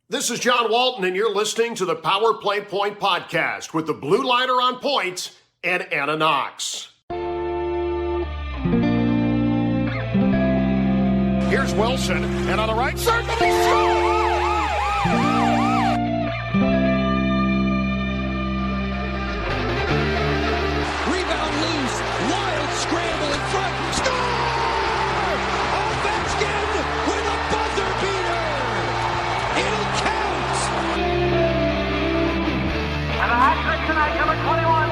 This is John Walton, and you're listening to the Power Play Point podcast with the Blue Liner on point and Anna Knox. Here's Wilson, and on the right side, he Rebound loose, wild scramble in front, score! Ovechkin with a buzzer beater! It'll count! And a hat trick tonight, number 21,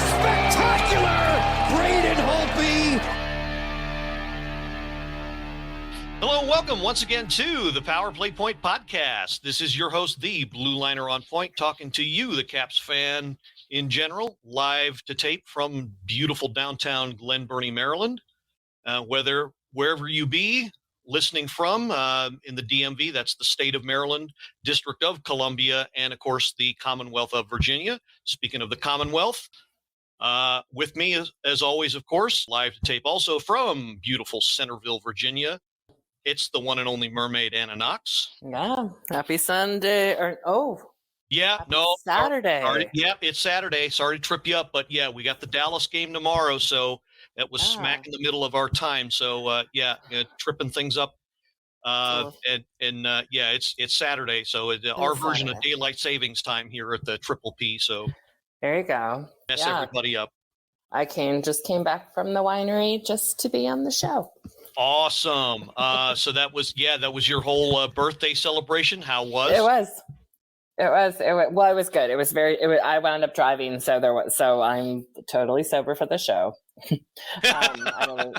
Spectacular! Braden Holtby! Hello and welcome once again to the Power Play Point podcast. This is your host, the Blue Liner on Point, talking to you, the Caps fan in general, live to tape from beautiful downtown Glen Burnie, Maryland. Wherever you be listening from in the DMV, that's the state of Maryland, District of Columbia, and of course the Commonwealth of Virginia. Speaking of the Commonwealth, with me as always, of course, live to tape also from beautiful Centerville, Virginia. It's the one and only mermaid, Anna Knox. Yeah. Happy Sunday. Saturday. Sorry. Yeah, it's Saturday. Sorry to trip you up, but yeah, we got the Dallas game tomorrow, so that was smack in the middle of our time. So tripping things up. Cool. It's Saturday, so our version of daylight savings time here at the Triple P. So there you go. Mess everybody up. I just came back from the winery just to be on the show. Awesome. So that was your whole birthday celebration. How was? It was good. It was I wound up driving, so I'm totally sober for the show.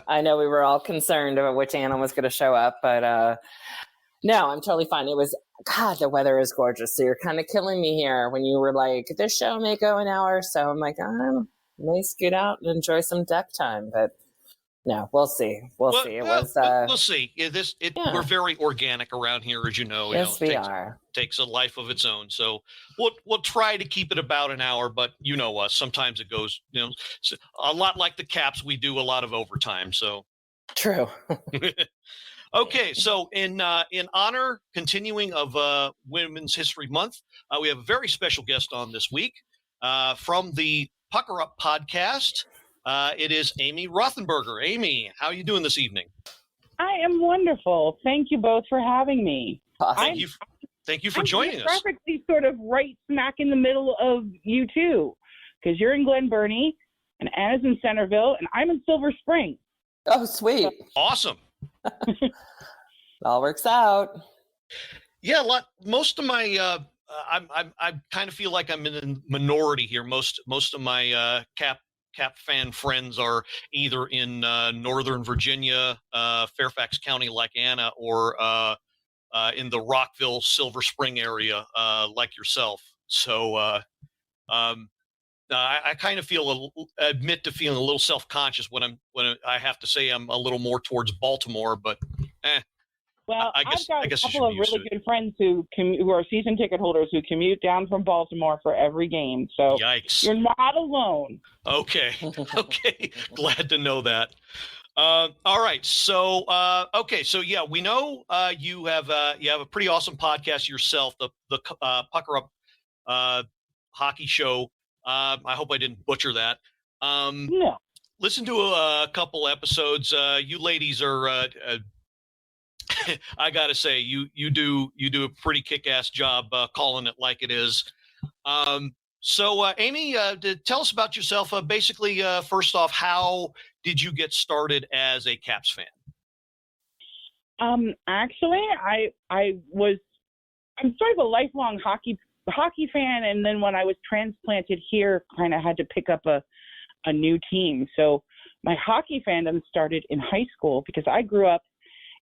I know we were all concerned about which Anna was going to show up, but no, I'm totally fine. It was, God, the weather is gorgeous. So you're kind of killing me here when you were like, this show may go an hour. So I'm like, I may scoot out and enjoy some deck time, but no, we'll see. We'll see. We'll see. We're very organic around here, as you know. Yes, we are. Takes a life of its own. So we'll try to keep it about an hour, but you know us. Sometimes it goes, a lot like the Caps. We do a lot of overtime. So true. Okay, so in honor, continuing of Women's History Month, we have a very special guest on this week from the Pucker Up podcast. It is Amy Rothenberger. Amy, how are you doing this evening? I am wonderful. Thank you both for having me. Awesome. Thank you for joining us. Perfectly sort of right smack in the middle of you two, because you're in Glen Burnie, and Anna's in Centerville, and I'm in Silver Spring. Oh, sweet. Awesome. It all works out. Yeah, most of my I kind of feel like I'm in a minority here. Most of my Cap fan friends are either in Northern Virginia, Fairfax County, like Anna, or in the Rockville, Silver Spring area, like yourself. So I kind of admit to feeling a little self-conscious when I have to say I'm a little more towards Baltimore, but well, I've got a couple of really good friends who are season ticket holders who commute down from Baltimore for every game. So yikes. You're not alone. Okay. Glad to know that. All right. So, So yeah, we know you have a pretty awesome podcast yourself, the Pucker Up hockey show. I hope I didn't butcher that. No. Listen to a couple episodes. You ladies are. I gotta say, you do a pretty kick-ass job calling it like it is. So, Amy, tell us about yourself. Basically, first off, how did you get started as a Caps fan? Actually, I'm sort of a lifelong hockey fan, and then when I was transplanted here, kind of had to pick up a new team. So my hockey fandom started in high school because I grew up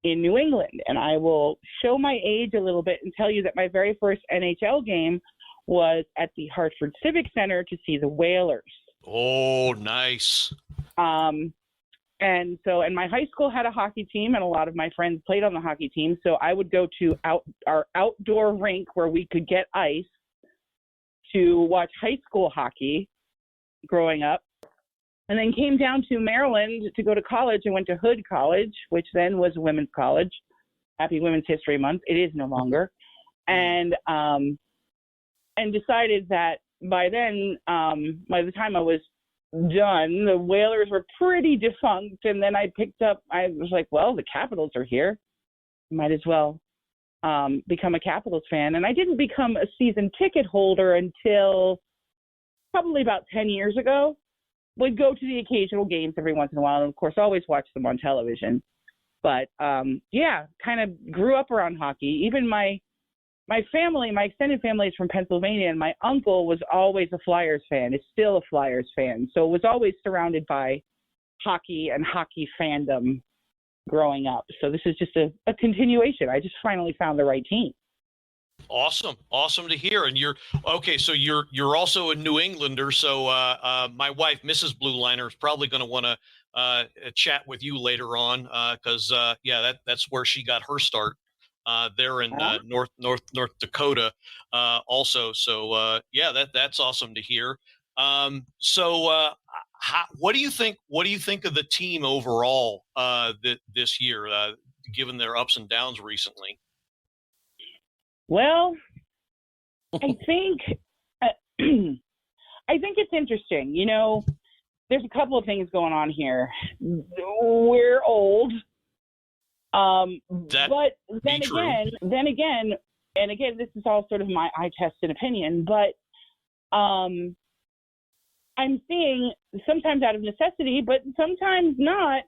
in New England, and I will show my age a little bit and tell you that my very first NHL game was at the Hartford Civic Center to see the Whalers. Oh, nice. And my high school had a hockey team, and a lot of my friends played on the hockey team. So I would go to our outdoor rink where we could get ice to watch high school hockey growing up. and then came down to Maryland to go to college. I went to Hood College, which then was a women's college. Happy Women's History Month. It is no longer. And decided that by then, by the time I was done, the Whalers were pretty defunct. And then I was like, well, the Capitals are here. Might as well become a Capitals fan. And I didn't become a season ticket holder until probably about 10 years ago. Would go to the occasional games every once in a while, and of course always watch them on television. But kind of grew up around hockey. Even my family, my extended family is from Pennsylvania, and my uncle was always a Flyers fan, is still a Flyers fan. So was always surrounded by hockey and hockey fandom growing up. So this is just a continuation. I just finally found the right team. Awesome to hear. And you're also a New Englander. So my wife, Mrs. Blue Liner, is probably going to want to chat with you later on because that's where she got her start there in North Dakota also. So that's awesome to hear. What do you think of the team overall this year, given their ups and downs recently? Well, I think it's interesting. You know, there's a couple of things going on here. We're old, but then again, this is all sort of my eye-tested opinion. But I'm seeing sometimes out of necessity, but sometimes not,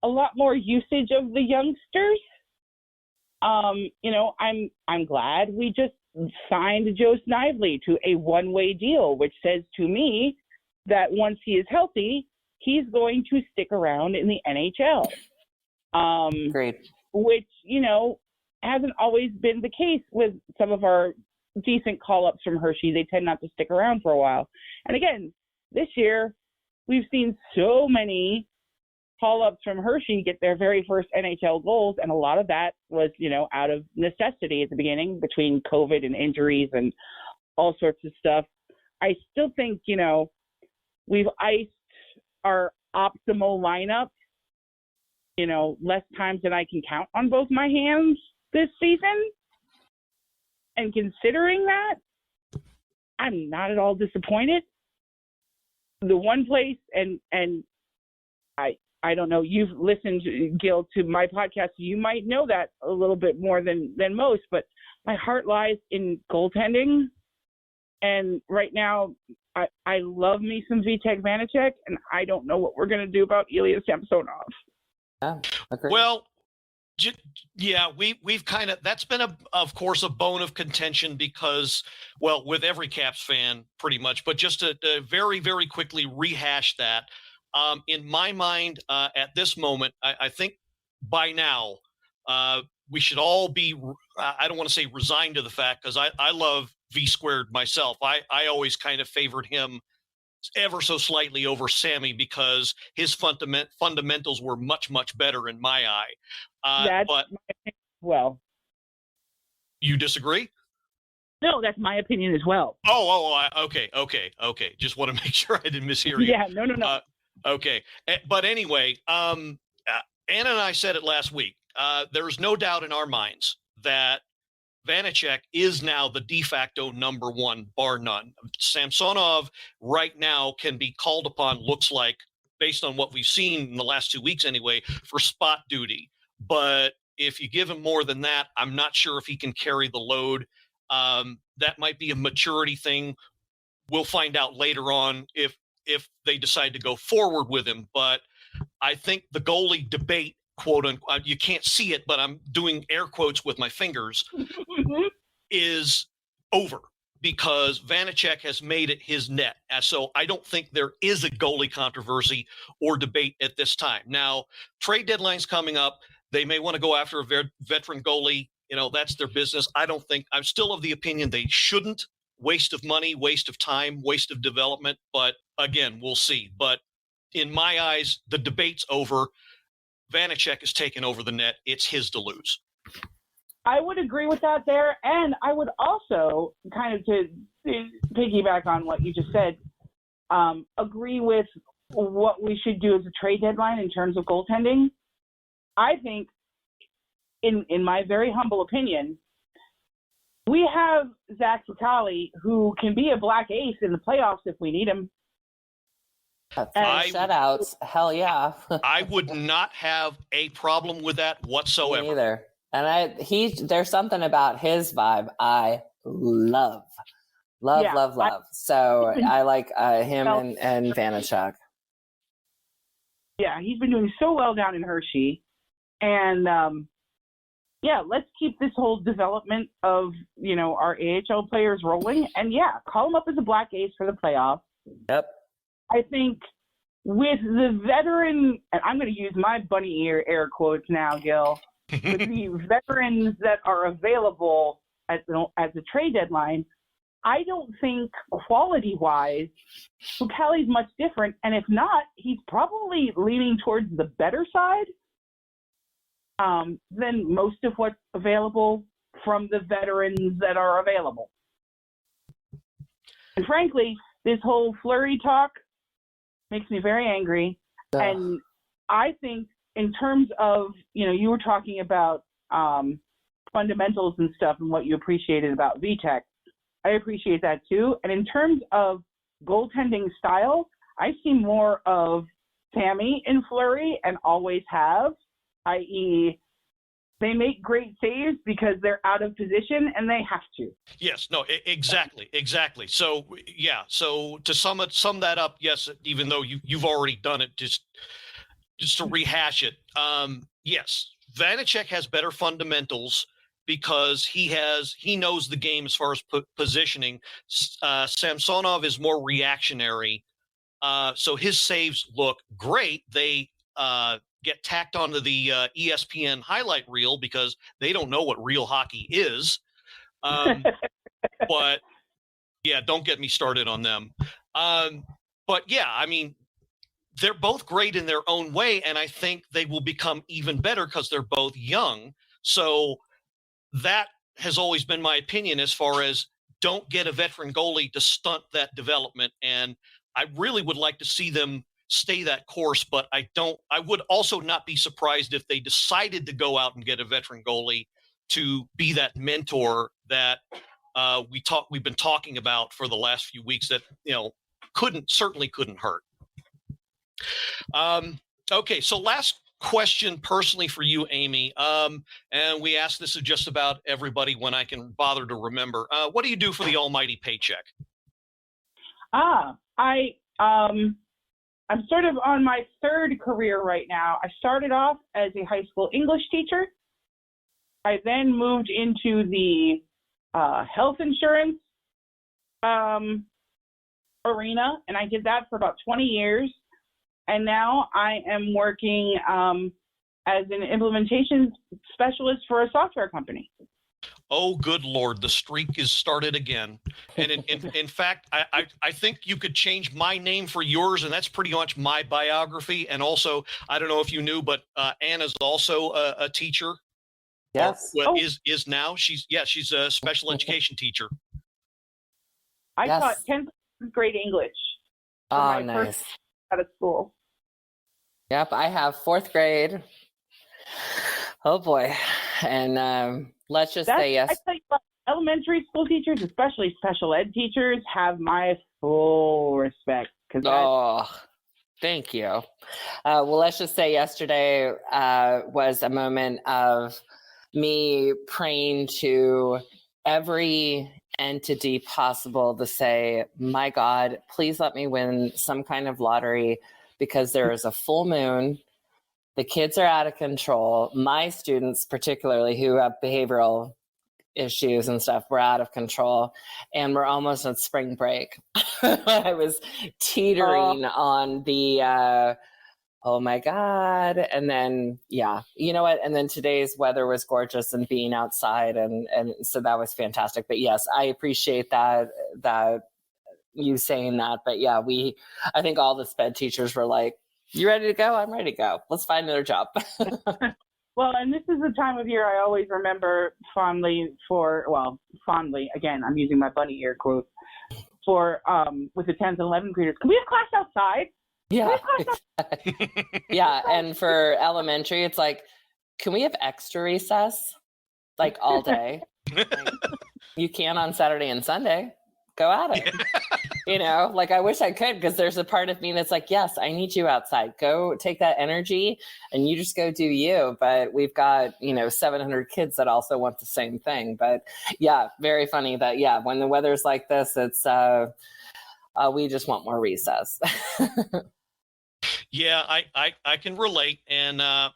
a lot more usage of the youngsters. I'm glad we just signed Joe Snively to a one-way deal, which says to me that once he is healthy, he's going to stick around in the NHL. Great. Which, hasn't always been the case with some of our decent call-ups from Hershey. They tend not to stick around for a while. And again, this year, we've seen so many call-ups from Hershey get their very first NHL goals, and a lot of that was, out of necessity at the beginning between COVID and injuries and all sorts of stuff. I still think, we've iced our optimal lineup, less times than I can count on both my hands this season. And considering that, I'm not at all disappointed. The one place, and I don't know, you've listened, Gil, to my podcast. You might know that a little bit more than most, but my heart lies in goaltending. And right now, I love me some Vitek Vanacek, and I don't know what we're going to do about Ilya Samsonov. Yeah, agree. Well, we've kind of, that's been of course a bone of contention because, well, with every Caps fan pretty much, but just to very, very quickly rehash that. In my mind, at this moment, I think by now we should all be, I don't want to say resigned to the fact, because I love V squared myself. I always kind of favored him ever so slightly over Sammy because his fundamentals were much, much better in my eye. But well, you disagree? No, that's my opinion as well. Okay. Just want to make sure I didn't mishear you. Yeah, no. Okay. But anyway, Anna and I said it last week. There's no doubt in our minds that Vanacek is now the de facto number one, bar none. Samsonov right now can be called upon, looks like, based on what we've seen in the last 2 weeks anyway, for spot duty. But if you give him more than that, I'm not sure if he can carry the load. That might be a maturity thing. We'll find out later on if they decide to go forward with him. But I think the goalie debate, quote unquote, you can't see it, but I'm doing air quotes with my fingers, is over because Vanacek has made it his net. So I don't think there is a goalie controversy or debate at this time. Now, trade deadline's coming up. They may want to go after a veteran goalie. That's their business. I'm still of the opinion they shouldn't. Waste of money, waste of time, waste of development. But again, we'll see. But in my eyes, the debate's over. Vanacek has taken over the net. It's his to lose. I would agree with that there. And I would also, kind of to piggyback on what you just said, agree with what we should do as a trade deadline in terms of goaltending, I think, in my very humble opinion, we have Zach Vitale, who can be a black ace in the playoffs if we need him. Shutouts, hell yeah. I would not have a problem with that whatsoever. Me either. And there's something about his vibe I love. Love. So I like him and Vanacek. Yeah, he's been doing so well down in Hershey. And, let's keep this whole development of, our AHL players rolling. And, call him up as a black ace for the playoffs. Yep. I think with the veteran, and I'm going to use my bunny ear air quotes now, Gil, with the veterans that are available at the trade deadline, I don't think quality-wise, Vitale's much different. And if not, he's probably leaning towards the better side than most of what's available from the veterans that are available. And frankly, this whole Fleury talk makes me very angry. And I think in terms of, you were talking about fundamentals and stuff and what you appreciated about VTech. I appreciate that too. And in terms of goaltending style, I see more of Sammy in Fleury and always have, i.e., they make great saves because they're out of position and they have to. Yes, no, exactly. So, so to sum that up, yes, even though you've already done it, just to rehash it, yes, Vanacek has better fundamentals because he knows the game as far as positioning. Samsonov is more reactionary, so his saves look great. They get tacked onto the ESPN highlight reel because they don't know what real hockey is. But yeah, don't get me started on them. But yeah, I mean, they're both great in their own way, and I think they will become even better because they're both young. So that has always been my opinion as far as don't get a veteran goalie to stunt that development. And I really would like to see them stay that course, but I would also not be surprised if they decided to go out and get a veteran goalie to be that mentor that we've been talking about for the last few weeks that, certainly couldn't hurt. Okay. So last question personally for you, Amy. And we ask this of just about everybody when I can bother to remember. What do you do for the almighty paycheck? I'm sort of on my third career right now. I started off as a high school English teacher. I then moved into the health insurance arena, and I did that for about 20 years. And now I am working as an implementation specialist for a software company. Oh, good Lord, the streak is started again. And in fact, I think you could change my name for yours, and that's pretty much my biography. And also, I don't know if you knew, but Anna's also a teacher. Yes. Is now. She's a special education teacher. I taught 10th grade English. Oh, nice. First out of school. Yep, I have 4th grade. Oh boy. And let's just say yes. I tell you what, elementary school teachers, especially special ed teachers, have my full respect. Thank you. Well, let's just say yesterday was a moment of me praying to every entity possible to say, my God, please let me win some kind of lottery because there is a full moon. The kids are out of control. My students, particularly who have behavioral issues and stuff, were out of control. And we're almost at spring break. I was teetering on the, oh my God. And then, you know what? And then today's weather was gorgeous and being outside. And so that was fantastic. But yes, I appreciate that you saying that. But yeah, I think all the sped teachers were like, you ready to go? I'm ready to go. Let's find another job. Well, and this is the time of year I always remember fondly, again, I'm using my bunny ear quote, for with the 10th and 11th graders. Can we have class outside? Yeah. Yeah. And for elementary, it's like, can we have extra recess? Like all day? Like, you can on Saturday and Sunday. Go at it. You know, like I wish I could, because there's a part of me that's like, yes, I need you outside. Go take that energy and you just go do you. But we've got, 700 kids that also want the same thing. But yeah, very funny that, when the weather's like this, it's, we just want more recess. Yeah, I can relate, and I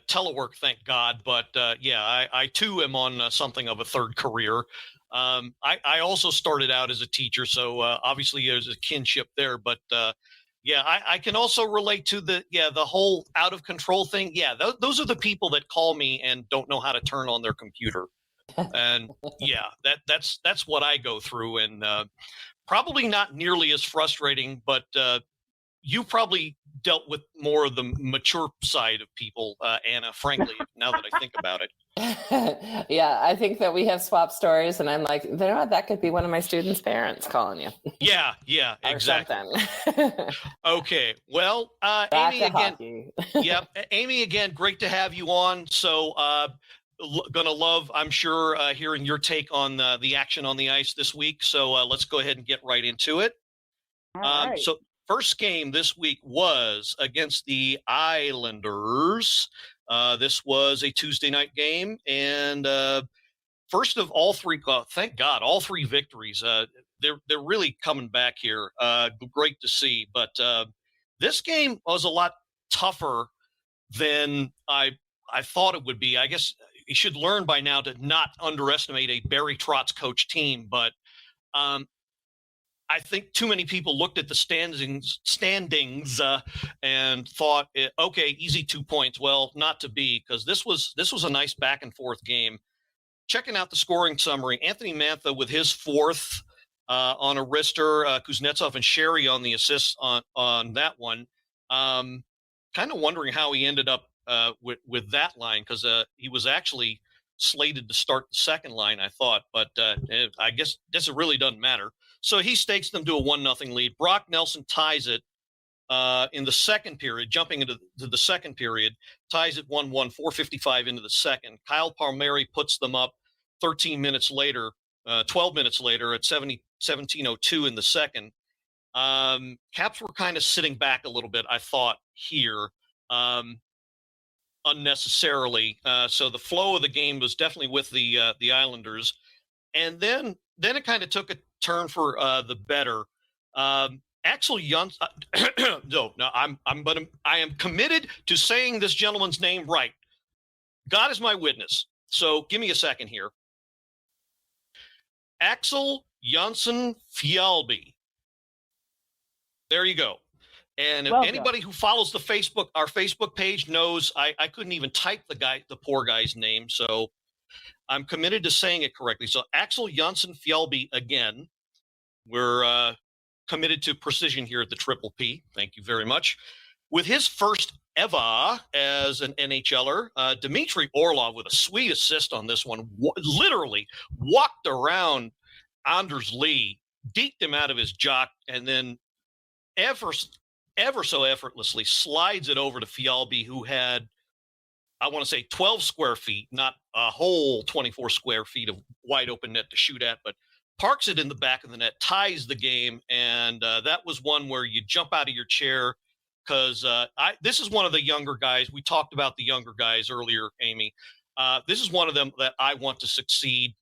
telework, thank God, but I too am on something of a third career. I also started out as a teacher, so obviously there's a kinship there, but I can also relate to the whole out of control thing. Yeah, those are the people that call me and don't know how to turn on their computer, and that's what I go through, and probably not nearly as frustrating, but you probably dealt with more of the mature side of people, Anna, frankly, now that I think about it. Yeah, I think that we have swapped stories, and I'm like, you know what? That could be one of my students' parents calling you. Yeah, exactly. Okay, well, Amy again, Amy again, great to have you on. So, gonna love, I'm sure, hearing your take on the action on the ice this week. So let's go ahead and get right into it. All right. So first game this week was against the Islanders. This was a Tuesday night game, and first of all three, thank God, all three victories. They're really coming back here. Great to see. But this game was a lot tougher than I thought it would be. I guess you should learn by now to not underestimate a Barry Trotz coach team, but I think too many people looked at the standings and thought, okay, easy 2 points. Well, not to be, because this was a nice back and forth game. Checking out the scoring summary, Anthony Mantha with his fourth on a wrister, Kuznetsov and Sherry on the assists on that one. Kind of wondering how he ended up with that line, because he was actually slated to start the second line, I thought, but I guess it really doesn't matter. So he stakes them to a 1-0 lead. Brock Nelson ties it in the second period, jumping into the second period, ties it 1-1, 4:55 into the second. Kyle Palmieri puts them up 12 minutes later at 17:02 in the second. Caps were kind of sitting back a little bit, I thought, here, unnecessarily. So the flow of the game was definitely with the Islanders. And then it kind of took a turn for the better. Axel Jonsson. I am committed to saying this gentleman's name right. God is my witness. So give me a second here. Axel Jonsson Fjällby. There you go. And Well anybody who follows our Facebook page knows I couldn't even type the poor guy's name. So I'm committed to saying it correctly. So Axel Jonsson Fjällby again. We're committed to precision here at the Triple P. Thank you very much. With his first ever as an NHLer, Dmitry Orlov with a sweet assist on this one, literally walked around Anders Lee, deked him out of his jock, and then ever so effortlessly slides it over to Fjällby, who had, I want to say, 12 square feet, not a whole 24 square feet of wide open net to shoot at, but parks it in the back of the net, ties the game. And that was one where you jump out of your chair, because this is one of the younger guys. We talked about the younger guys earlier, Amy. This is one of them that I want to succeed.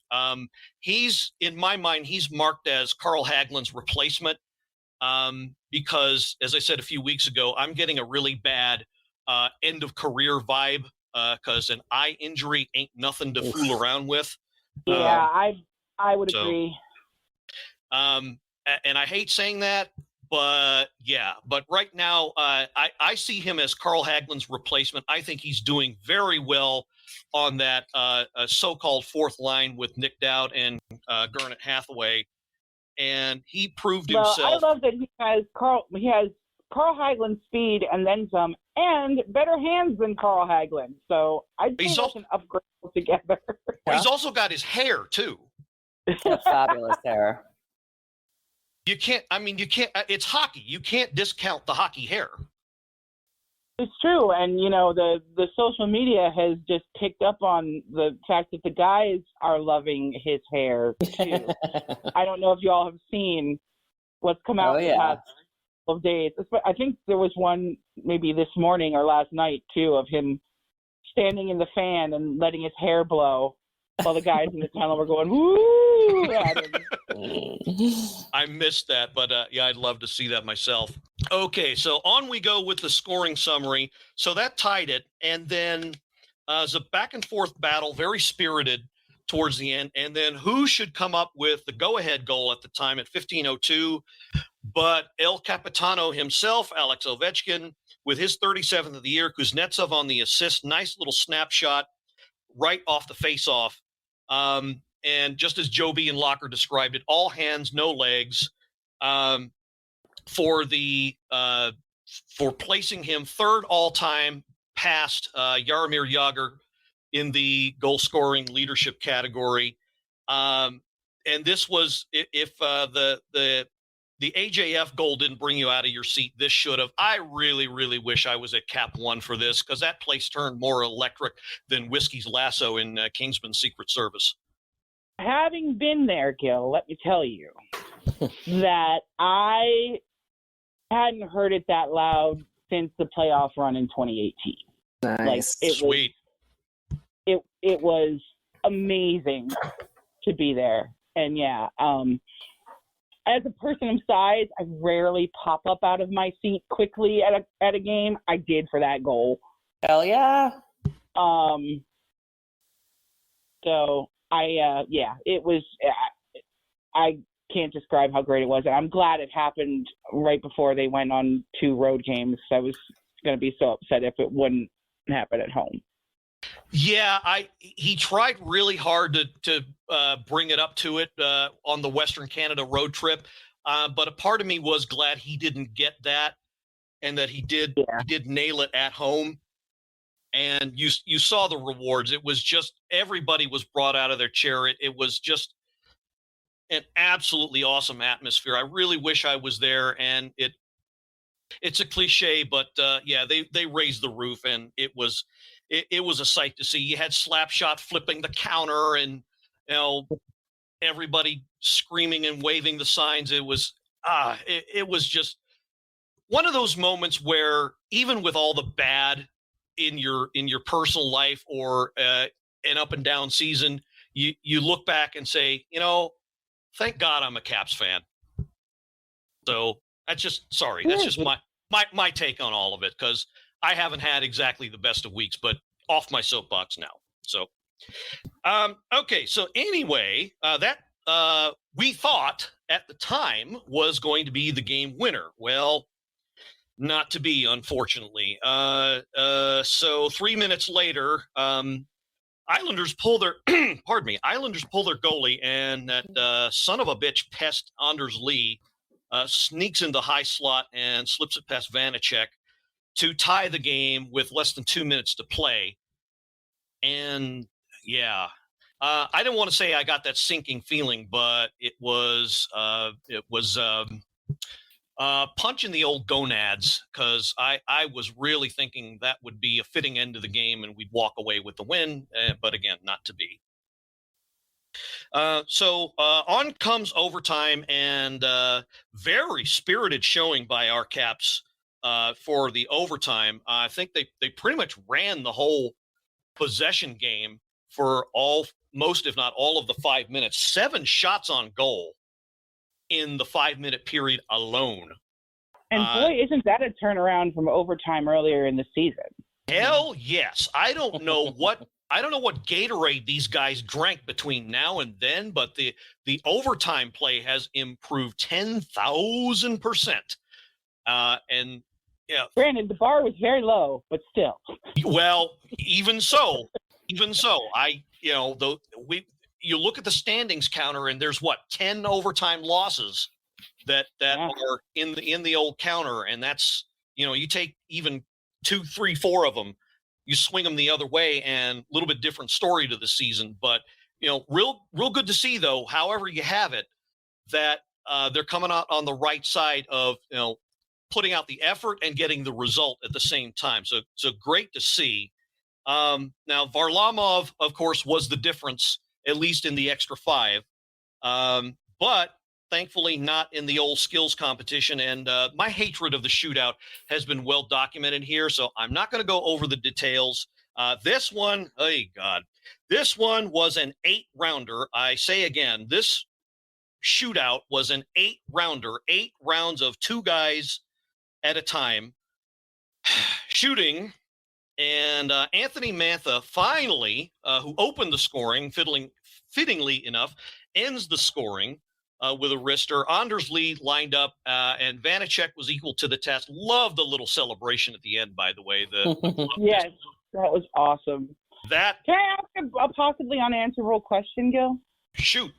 He's, in my mind, he's marked as Carl Hagelin's replacement, because, as I said a few weeks ago, I'm getting a really bad end of career vibe, because an eye injury ain't nothing to fool around with. Yeah, I would agree. And I hate saying that, but right now I see him as Carl Hagelin's replacement. I think he's doing very well on that so-called fourth line with Nick Dowd and Gernot Hathaway, and he proved himself. I love that he has Carl Hagelin's speed and then some, and better hands than Carl Hagelin. So I'd say that's an upgrade altogether. He's also got his hair too. Fabulous hair. You can't. I mean, you can't. It's hockey. You can't discount the hockey hair. It's true, and the social media has just picked up on the fact that the guys are loving his hair too. I don't know if you all have seen what's come out the past couple of days. I think there was one maybe this morning or last night too of him standing in the fan and letting his hair blow while the guys in the tunnel were going woo at him. I missed that, but yeah, I'd love to see that myself. Okay, so on we go with the scoring summary. So that tied it, and then it was a back and forth battle, very spirited towards the end. And then who should come up with the go-ahead goal at the time at 15:02? But El Capitano himself, Alex Ovechkin, with his 37th of the year. Kuznetsov on the assist, nice little snapshot right off the face-off. And just as Joby and Locker described it, all hands, no legs, for placing him third all-time past Jaromir Jagr in the goal-scoring leadership category. And this was, if the AJF goal didn't bring you out of your seat, this should have. I really, really wish I was at Cap One for this, because that place turned more electric than Whiskey's Lasso in Kingsman's Secret Service. Having been there, Gil, let me tell you that I hadn't heard it that loud since the playoff run in 2018. Nice. Sweet. It was amazing to be there. And yeah, as a person of size, I rarely pop up out of my seat quickly at a game. I did for that goal. Hell yeah. So it was. I can't describe how great it was, and I'm glad it happened right before they went on 2 road games. I was going to be so upset if it wouldn't happen at home. Yeah, he tried really hard to bring it up to it on the Western Canada road trip, but a part of me was glad he didn't get that, and that he did nail it at home. And you saw the rewards. It was just, everybody was brought out of their chair. It was just an absolutely awesome atmosphere. I really wish I was there, and it's a cliche, but they raised the roof, and it was a sight to see. You had Slapshot flipping the counter, and everybody screaming and waving the signs. It was just one of those moments where, even with all the bad in your personal life or an up and down season, you look back and say, thank God I'm a Caps fan. So that's just my take on all of it, because I haven't had exactly the best of weeks, but off my soapbox now. So, okay. So anyway, that we thought at the time was going to be the game winner. Well, not to be, unfortunately. So 3 minutes later, Islanders pull their goalie, and that son of a bitch pest Anders Lee sneaks into high slot and slips it past Vanacek to tie the game with less than 2 minutes to play. And yeah, I didn't want to say I got that sinking feeling, but it was punching the old gonads, because I was really thinking that would be a fitting end to the game and we'd walk away with the win, but again, not to be. So on comes overtime, and very spirited showing by our Caps for the overtime. I think they pretty much ran the whole possession game for most, if not all, of the 5 minutes. 7 shots on goal in the 5-minute period alone. And boy, isn't that a turnaround from overtime earlier in the season? Hell yes. I don't know what Gatorade these guys drank between now and then, but the overtime play has improved 10,000%. And yeah, granted, the bar was very low, but still. Well, even so, you look at the standings counter, and there's 10 overtime losses that are in the old counter, and that's, you take even 2, 3, 4 of them, you swing them the other way, and a little bit different story to the season. But real good to see, though, however you have it, that they're coming out on the right side of, putting out the effort and getting the result at the same time. So great to see. Now Varlamov, of course, was the difference, at least in the extra 5. But thankfully not in the old skills competition. And my hatred of the shootout has been well documented here, so I'm not going to go over the details. This one, oh God, this one was an 8-rounder. I say again, this shootout was an 8-rounder, 8 rounds of 2 guys at a time shooting. And Anthony Mantha finally, who opened the scoring, fittingly enough, ends the scoring with a wrister. Anders Lee lined up, and Vanacek was equal to the task. Love the little celebration at the end, by the way. Yes, that was awesome. That Can I ask a possibly unanswerable question, Gil? shoot.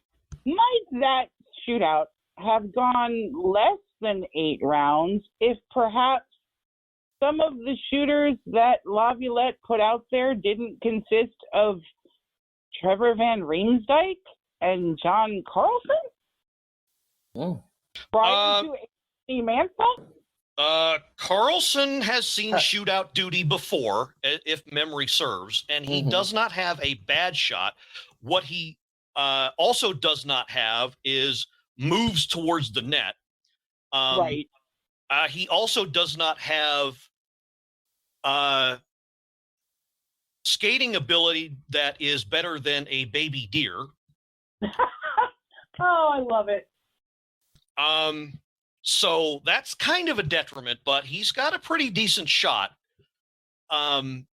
Might that shootout have gone less than 8 rounds if perhaps some of the shooters that Laviolette put out there didn't consist of Trevor Van Riemsdyk and John Carlson? Prior to Amy Mantha? Carlson has seen shootout duty before, if memory serves, and he does not have a bad shot. What he also does not have is moves towards the net. Right. He also does not have skating ability that is better than a baby deer. Oh, I love it. So that's kind of a detriment, but he's got a pretty decent shot. From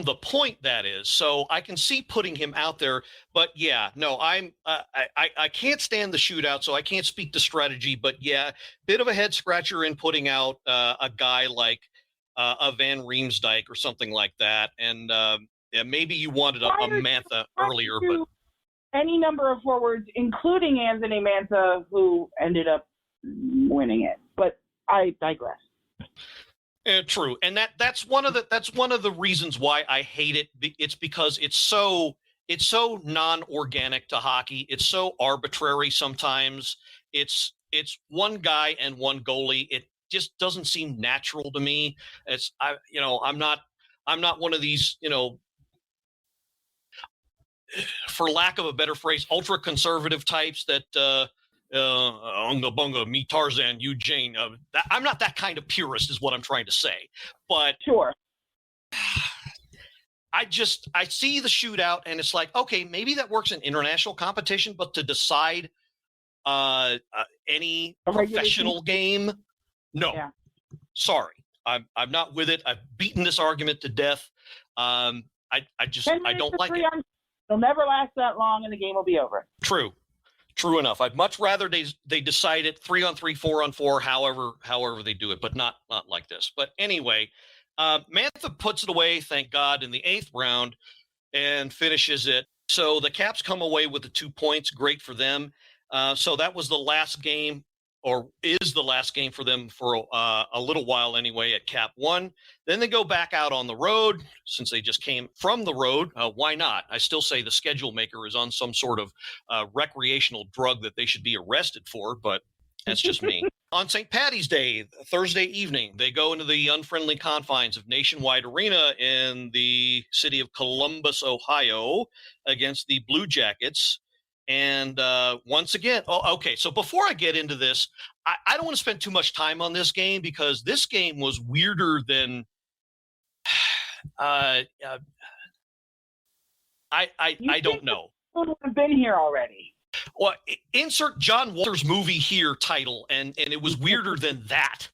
the point, that is. So I can see putting him out there, but yeah, no, I can't stand the shootout, so I can't speak to strategy, but yeah, bit of a head scratcher in putting out a guy like a Van Riemsdyk or something like that. And yeah, maybe you wanted a Mantha earlier, but any number of forwards, including Anthony Mantha, who ended up winning it. But I digress. True, and that's one of the reasons why I hate it. It's because it's so non-organic to hockey. It's so arbitrary sometimes. It's one guy and one goalie. It just doesn't seem natural to me. I'm not one of these, for lack of a better phrase, ultra conservative types that Unga Bunga, me Tarzan, you Jane. I'm not that kind of purist, is what I'm trying to say. But sure, I see the shootout, and it's like, okay, maybe that works in international competition, but to decide any professional game, no. Yeah. Sorry, I'm not with it. I've beaten this argument to death. I don't like it. It'll never last that long, and the game will be over. True enough. I'd much rather they decide it 3-on-3, 4-on-4, however they do it, but not like this. But anyway, Mantha puts it away, thank God, in the 8th round and finishes it. So the Caps come away with the 2 points. Great for them. So that was the last game, or is the last game for them for a little while anyway at Cap 1. Then they go back out on the road. Since they just came from the road, why not? I still say the schedule maker is on some sort of recreational drug that they should be arrested for, but that's just me. On St. Paddy's Day, Thursday evening, they go into the unfriendly confines of Nationwide Arena in the city of Columbus, Ohio, against the Blue Jackets. And once again, okay, so before I get into this, I don't want to spend too much time on this game because this game was weirder than I don't know. I've been here already. Well, insert John Walters movie here title, and it was weirder than that.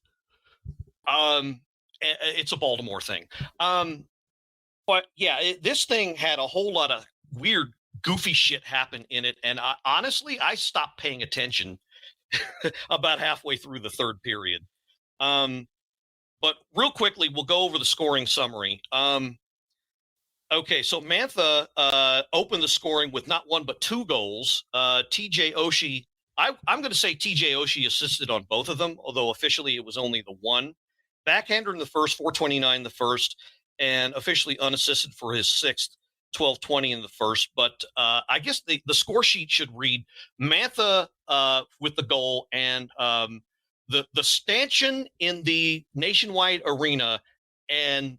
It's a Baltimore thing. But yeah, this thing had a whole lot of weird, goofy shit happen in it, and honestly, I stopped paying attention about halfway through the 3rd period. But real quickly, we'll go over the scoring summary. Okay, so Mantha opened the scoring with not 1 but 2 goals. TJ Oshie, I'm going to say TJ Oshie assisted on both of them, although officially it was only the 1. Backhander in the first, .429 the first, and officially unassisted for his 6th. 12-20 in the first. But I guess the score sheet should read Mantha with the goal, and the stanchion in the Nationwide Arena, and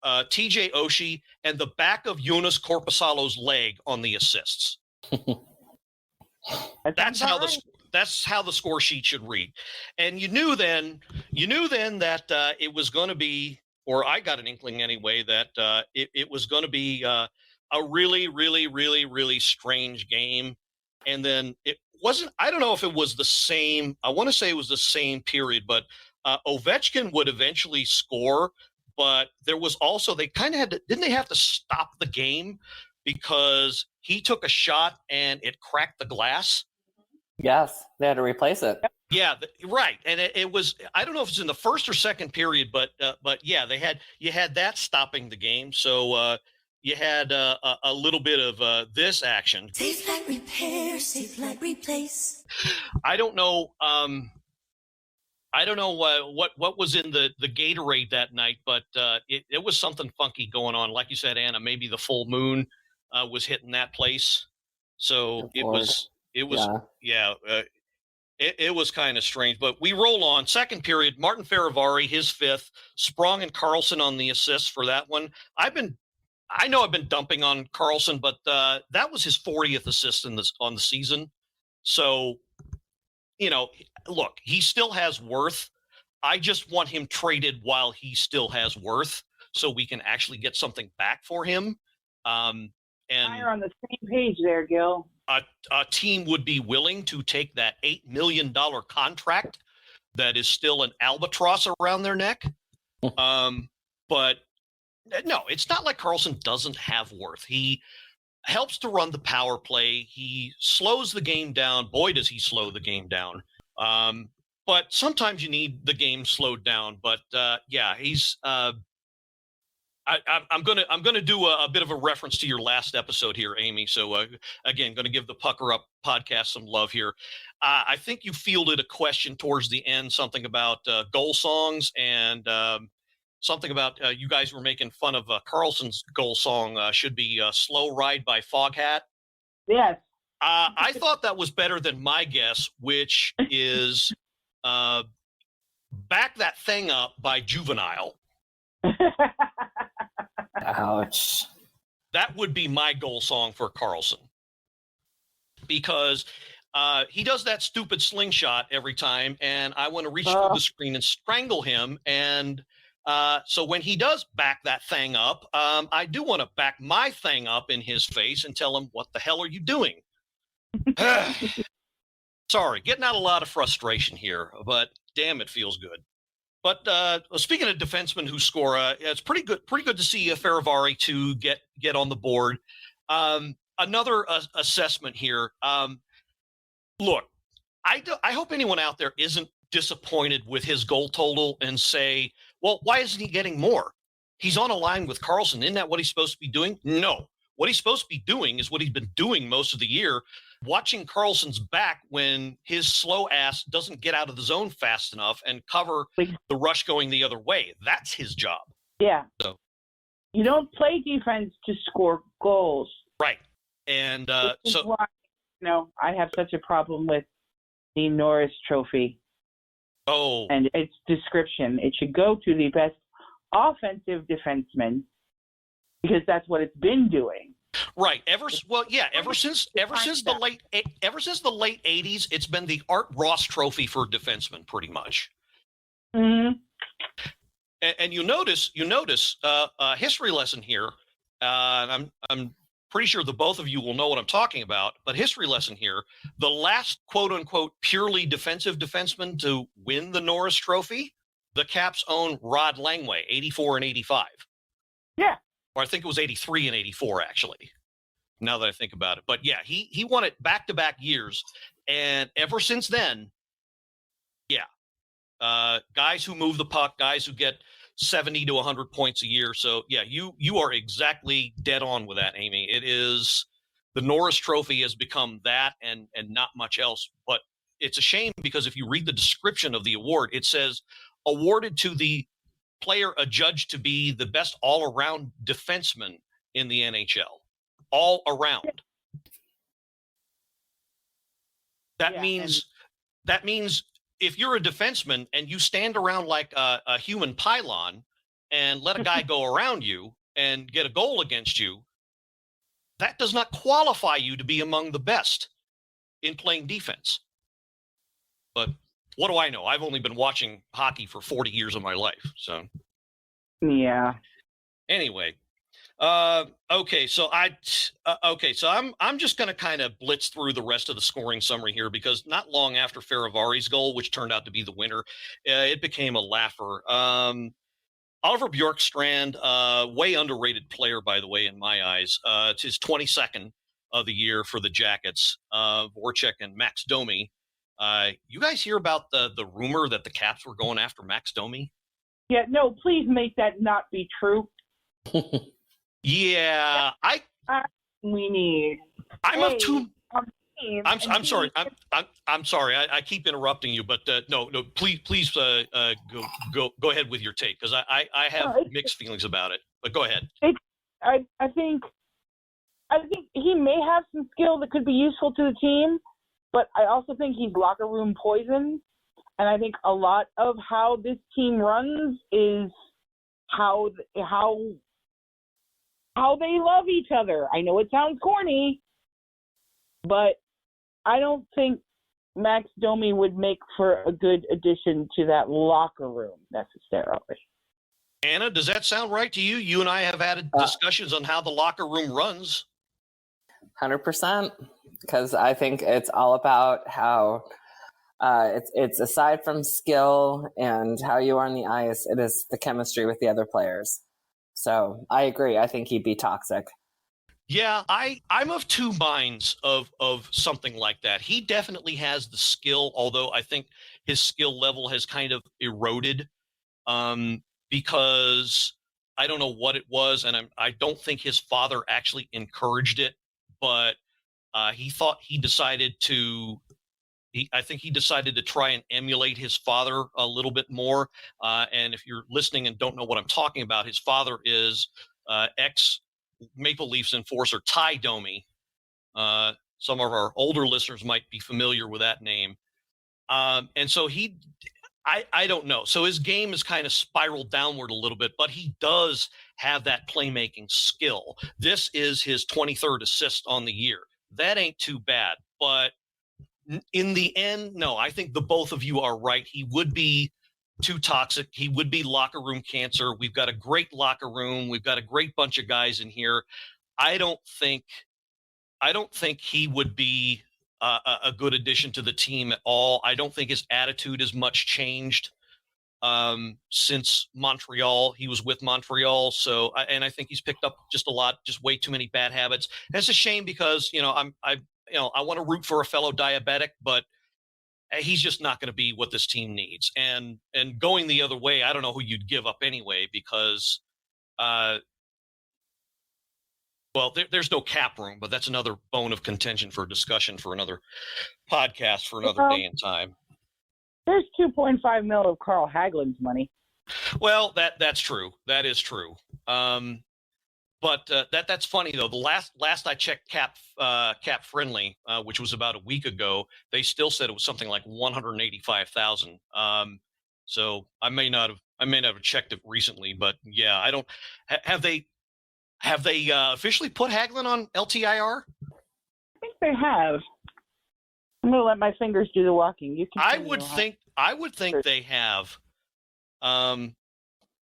TJ Oshie, and the back of Jonas Korpisalo's leg on the assists. That's how the score sheet should read. And you knew then that it was going to be, or I got an inkling anyway, that it was going to be a really, really, really, really strange game. And then it wasn't, I don't know if it was the same, I want to say it was the same period, but Ovechkin would eventually score, but there was also, they kind of had to, didn't they have to stop the game because he took a shot and it cracked the glass? Yes, they had to replace it. Yeah, right. And it was, I don't know if it's in the first or second period, but yeah, you had that stopping the game. So you had a little bit of this action. Safe like repair, safe like replace. I don't know what was in the Gatorade that night, but it was something funky going on. Like you said, Anna, maybe the full moon was hitting that place. So it was kind of strange, but we roll on. Second period, Martin Farivari, his fifth, Sprong and Carlson on the assists for that one. I know I've been dumping on Carlson, but that was his 40th assist on the season. So, look, he still has worth. I just want him traded while he still has worth, so we can actually get something back for him. And you're on the same page there, Gil. A team would be willing to take that $8 million contract that is still an albatross around their neck. But no, it's not like Carlson doesn't have worth. He helps to run the power play. He slows the game down. Boy, does he slow the game down. But sometimes you need the game slowed down. But yeah, he's. I'm gonna do a bit of a reference to your last episode here, Amy. So again, going to give the Pucker Up podcast some love here. I think you fielded a question towards the end, something about goal songs, and something about you guys were making fun of Carlson's goal song should be "Slow Ride" by Foghat. Yes. I thought that was better than my guess, which is "Back That Thing Up" by Juvenile. Ouch. That would be my goal song for Carlson, because he does that stupid slingshot every time, and I want to reach through the screen and strangle him. And so when he does back that thing up, I do want to back my thing up in his face and tell him, "What the hell are you doing?" Sorry, getting out a lot of frustration here, but damn, it feels good. But speaking of defensemen who score, it's pretty good to see Farivari to get on the board. Another assessment here. Look, I hope anyone out there isn't disappointed with his goal total and say, well, why isn't he getting more? He's on a line with Carlson. Isn't that what he's supposed to be doing? No. What he's supposed to be doing is what he's been doing most of the year, watching Carlson's back when his slow ass doesn't get out of the zone fast enough and cover the rush going the other way. That's his job. Yeah. So you don't play defense to score goals. Right. And Which is why, I have such a problem with the Norris Trophy. Oh. And its description. It should go to the best offensive defenseman, because that's what it's been doing. Right. Ever since the late 80s, it's been the Art Ross Trophy for defensemen, pretty much. Mm-hmm. And you notice a history lesson here. And I'm pretty sure the both of you will know what I'm talking about. But history lesson here: the last quote unquote purely defensive defenseman to win the Norris Trophy, the Caps' own Rod Langway, 84 and 85. Yeah. Or I think it was 83 and 84, actually, now that I think about it. But yeah, he won it back-to-back years. And ever since then, guys who move the puck, guys who get 70 to 100 points a year. So, yeah, you are exactly dead on with that, Amy. It is – the Norris Trophy has become that and not much else. But it's a shame, because if you read the description of the award, it says awarded to the player adjudged to be the best all-around defenseman in the NHL. all around. That Yeah, means if you're a defenseman and you stand around like a human pylon and let a guy go around you and get a goal against you, that does not qualify you to be among the best in playing defense. But what do I know? I've only been watching hockey for 40 years of my life. So yeah. anyway, okay. So I'm just going to kind of blitz through the rest of the scoring summary here, because not long after Faravari's goal, which turned out to be the winner, it became a laugher. Oliver Bjorkstrand, way underrated player, by the way, in my eyes. It's his 22nd of the year for the Jackets. Voracek and Max Domi. You guys hear about the rumor that the Caps were going after Max Domi? Yeah, no, please make that not be true. Yeah, We need. I'm of two. I'm sorry. B, I'm sorry. I keep interrupting you, but no. Please go ahead with your take, because I have mixed feelings about it. But go ahead. I think he may have some skill that could be useful to the team, but I also think he's locker room poison. And I think a lot of how this team runs is how they love each other. I know it sounds corny, but I don't think Max Domi would make for a good addition to that locker room necessarily. Anna, does that sound right to you? You and I have had discussions on how the locker room runs. 100%, because I think it's all about how it's aside from skill and how you are on the ice, it is the chemistry with the other players. So I agree. I think he'd be toxic. Yeah, I'm of two minds of something like that. He definitely has the skill, although I think his skill level has kind of eroded because I don't know what it was, and I don't think his father actually encouraged it, but I think he decided to try and emulate his father a little bit more. And if you're listening and don't know what I'm talking about, his father is ex-Maple Leafs enforcer Ty Domi. Some of our older listeners might be familiar with that name. And so I don't know. So his game has kind of spiraled downward a little bit, but he does have that playmaking skill. This is his 23rd assist on the year. That ain't too bad, but in the end, no, I think the both of you are right. He would be too toxic. He would be locker room cancer. We've got a great locker room. We've got a great bunch of guys in here. I don't think he would be a good addition to the team at all. I don't think his attitude has much changed since Montreal. He was with Montreal, and I think he's picked up just way too many bad habits. And it's a shame because I want to root for a fellow diabetic, but he's just not going to be what this team needs. And going the other way, I don't know who you'd give up anyway, because, there's no cap room, but that's another bone of contention for discussion for another podcast for another day and time. There's $2.5 million of Carl Hagelin's money. Well, that's true. That is true. But that's funny though. The last I checked Cap Friendly, which was about a week ago, they still said it was something like 185,000. So I may not have checked it recently, but yeah, I don't. Have they officially put Hagelin on LTIR? I think they have. I'm gonna let my fingers do the walking. You can. I would think they have. And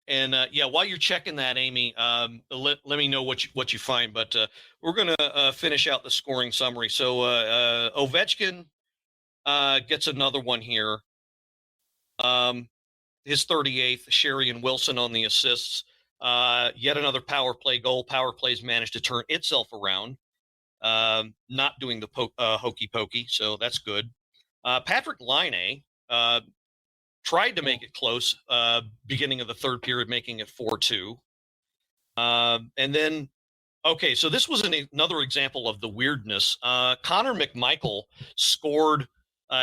while you're checking that, Amy, let me know what you find. But we're going to finish out the scoring summary. So Ovechkin gets another one here. His 38th. Sherry and Wilson on the assists. Yet another power play goal. Power plays managed to turn itself around. Not doing the hokey pokey, so that's good. Patrick Laine tried to make it close, beginning of the third period, making it 4-2. And then, okay, so this was another example of the weirdness. Connor McMichael scored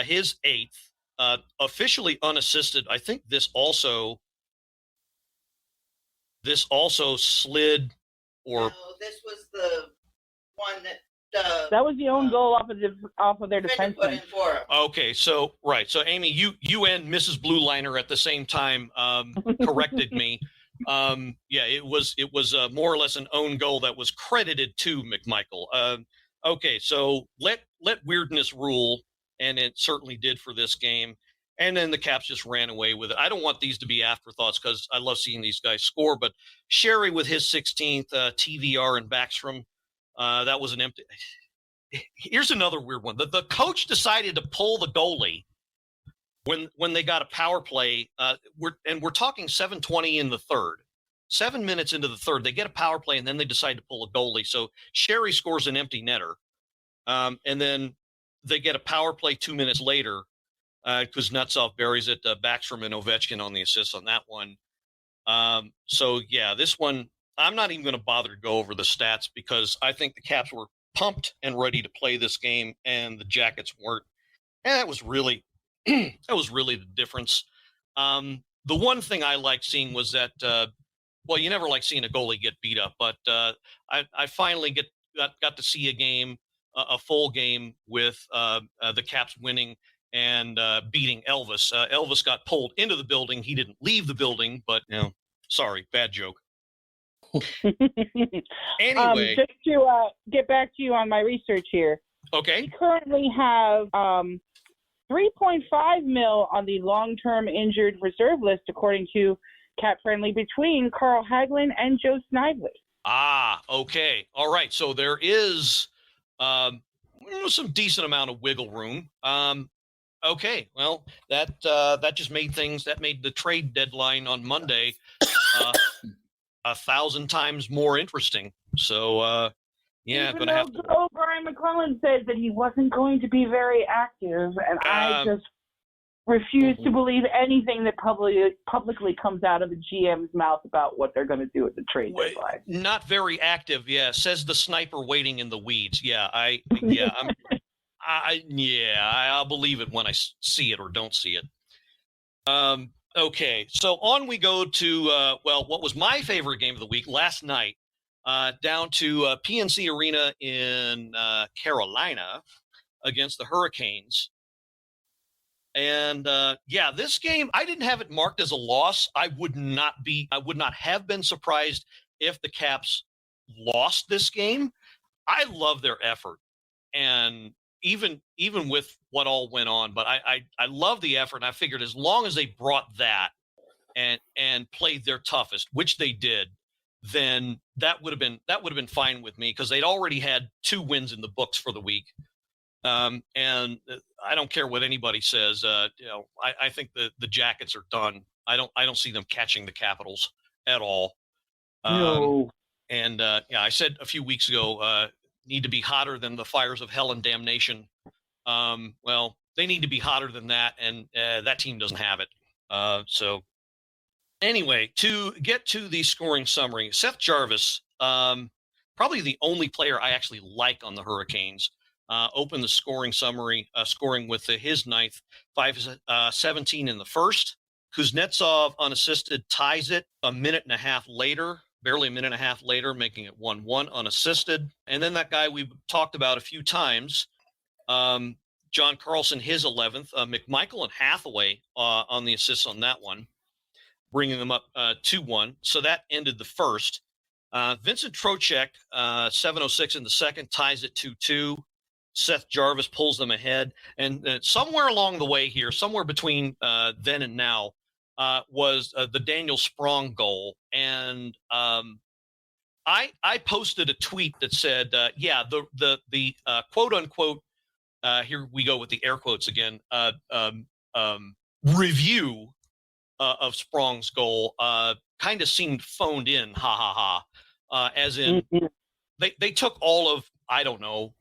his 8th, officially unassisted. I think this also slid, or no, this was the one that That was the own goal off of their defenseman put in defenseman. for him. Okay, so right, so Amy, you and Mrs. Blue Liner at the same time corrected me. Yeah, it was more or less an own goal that was credited to McMichael. Okay, so let weirdness rule, and it certainly did for this game. And then the Caps just ran away with it. I don't want these to be afterthoughts because I love seeing these guys score. But Sherry with his 16th, TVR and Backstrom, that was an empty. Here's another weird one. The coach decided to pull the goalie when they got a power play. We're talking 7:20 in the third. 7 minutes into the third, they get a power play, and then they decide to pull a goalie. So Sherry scores an empty netter. And then they get a power play 2 minutes later. Kuznetsov buries it, Backstrom and Ovechkin on the assist on that one. So, yeah, this one, I'm not even going to bother to go over the stats because I think the Caps were pumped and ready to play this game, and the Jackets weren't. And that was really the difference. The one thing I liked seeing was that, well, you never like seeing a goalie get beat up, but I finally got to see a full game with the Caps winning and beating Elvis. Elvis got pulled into the building. He didn't leave the building, but sorry, bad joke. Anyway, just to get back to you on my research here. Okay. We currently have 3.5 mil on the long-term injured reserve list, according to Cap Friendly, between Carl Hagelin and Joe Snively. Ah, okay. All right. So there is some decent amount of wiggle room. Okay, well, that just made the trade deadline on Monday 1,000 times more interesting. So, yeah, Even though Brian McClellan said that he wasn't going to be very active, and I just refuse to believe anything that publicly comes out of the GM's mouth about what they're going to do at the trade deadline. Not very active, yeah. Says the sniper waiting in the weeds. Yeah, I'll believe it when I see it or don't see it. Okay, so on we go to, what was my favorite game of the week last night, down to PNC Arena in Carolina against the Hurricanes. And, this game, I didn't have it marked as a loss. I would not have been surprised if the Caps lost this game. I love their effort. And even with what all went on, but I love the effort. And I figured as long as they brought that and played their toughest, which they did, then that would have been fine with me because they'd already had 2 wins in the books for the week. And I don't care what anybody says. I think the Jackets are done. I don't see them catching the Capitals at all. No. And I said a few weeks ago, need to be hotter than the fires of hell and damnation. Well, they need to be hotter than that, and that team doesn't have it. So anyway, to get to the scoring summary, Seth Jarvis, probably the only player I actually like on the Hurricanes, opened the scoring summary, scoring with his ninth, 5-17 in the first. Kuznetsov, unassisted, ties it a minute and a half later. Barely a minute and a half later, making it 1-1 unassisted. And then that guy we've talked about a few times, John Carlson, his 11th, McMichael and Hathaway on the assists on that one, bringing them up 2-1. So that ended the first. Vincent Trocheck, 7:06 in the second, ties it 2-2. Seth Jarvis pulls them ahead. And somewhere along the way here, somewhere between then and now, was the Daniel Sprong goal. And I posted a tweet that said, the quote unquote, here we go with the air quotes again, review of Sprong's goal kind of seemed phoned in, as in they took all of, I don't know,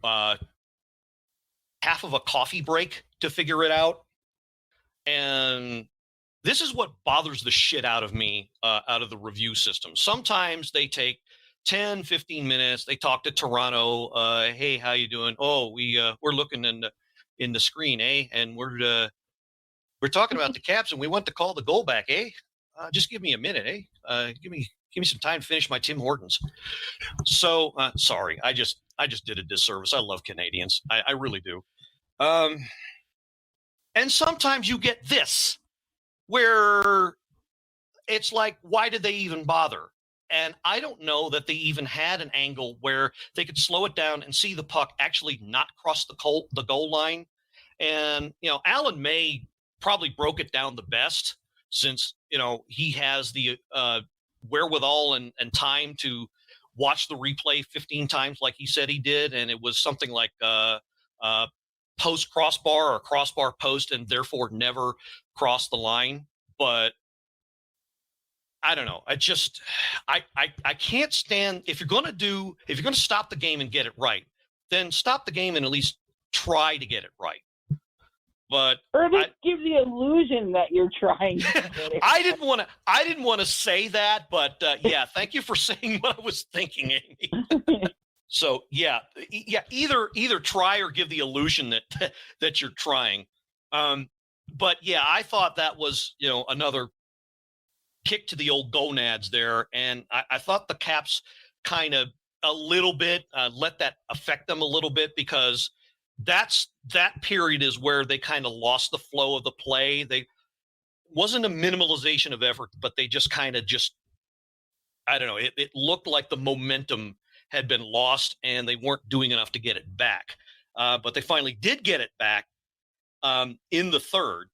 half of a coffee break to figure it out. And this is what bothers the shit out of me, out of the review system. Sometimes they take 10, 15 minutes. They talk to Toronto. Hey, how you doing? Oh, we're looking in the screen, eh? And we're talking about the Caps, and we want to call the goal back, eh? Just give me a minute, eh? Give me some time to finish my Tim Hortons. So sorry, I just did a disservice. I love Canadians. I really do. And sometimes you get this, where it's like, why did they even bother? And I don't know that they even had an angle where they could slow it down and see the puck actually not cross the goal line. And, Alan May probably broke it down the best, since, he has the wherewithal and time to watch the replay 15 times like he said he did. And it was something like post crossbar or crossbar post, and therefore never crossed the line. But I don't know. I can't stand, if you're going to stop the game and get it right, then stop the game and at least try to get it right. But or at least give the illusion that you're trying to get it. I didn't want to say that, but yeah, thank you for saying what I was thinking, Amy. So yeah, either try or give the illusion that you're trying. But yeah, I thought that was, another kick to the old gonads there. And I thought the Caps kind of a little bit let that affect them a little bit, because that period is where they kind of lost the flow of the play. They wasn't a minimalization of effort, but they just kind of I don't know. It looked like the momentum had been lost and they weren't doing enough to get it back. But they finally did get it back in the third.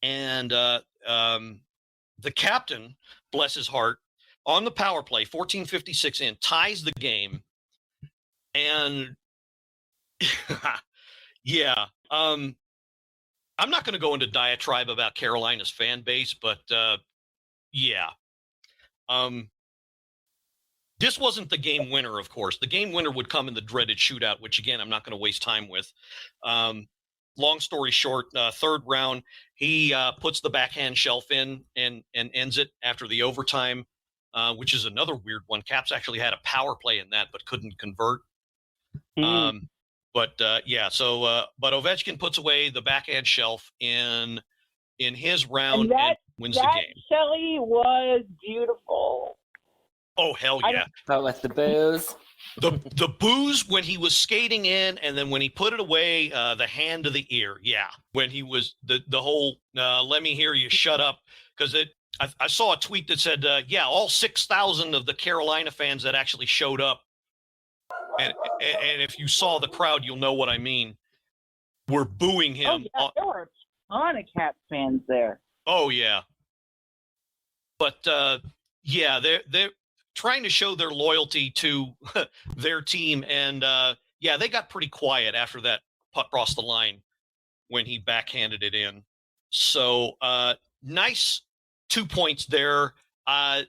And the captain, bless his heart, on the power play, 14:56 in, ties the game. And yeah, I'm not going to go into diatribe about Carolina's fan base, but yeah. This wasn't the game winner, of course. The game winner would come in the dreaded shootout, which, again, I'm not going to waste time with. Long story short, third round, he puts the backhand shelf in and ends it after the overtime, which is another weird one. Caps actually had a power play in that, but couldn't convert. But Ovechkin puts away the backhand shelf in his round and wins the game. Shelley was beautiful. Oh, hell yeah. But with the booze. The booze when he was skating in, and then when he put it away, the hand to the ear. Yeah. When he was the whole, let me hear you shut up. Because I saw a tweet that said, all 6,000 of the Carolina fans that actually showed up. And if you saw the crowd, you'll know what I mean. We're booing him. Oh, yeah, there were a ton of Caps fans there. Oh, yeah. But, they're trying to show their loyalty to their team. And, they got pretty quiet after that puck crossed the line when he backhanded it in. So, nice 2 points there. Like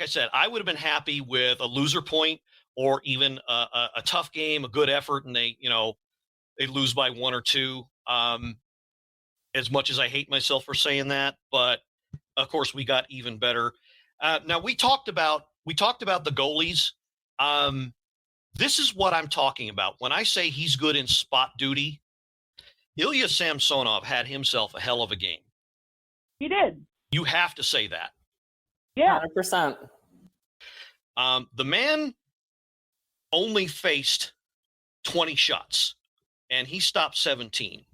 I said, I would have been happy with a loser point, or even a tough game, a good effort, and they lose by 1 or 2. As much as I hate myself for saying that, but of course we got even better. Now we talked about the goalies. This is what I'm talking about when I say he's good in spot duty. Ilya Samsonov had himself a hell of a game. He did. You have to say that. Yeah, 100%. The man only faced 20 shots, and he stopped 17.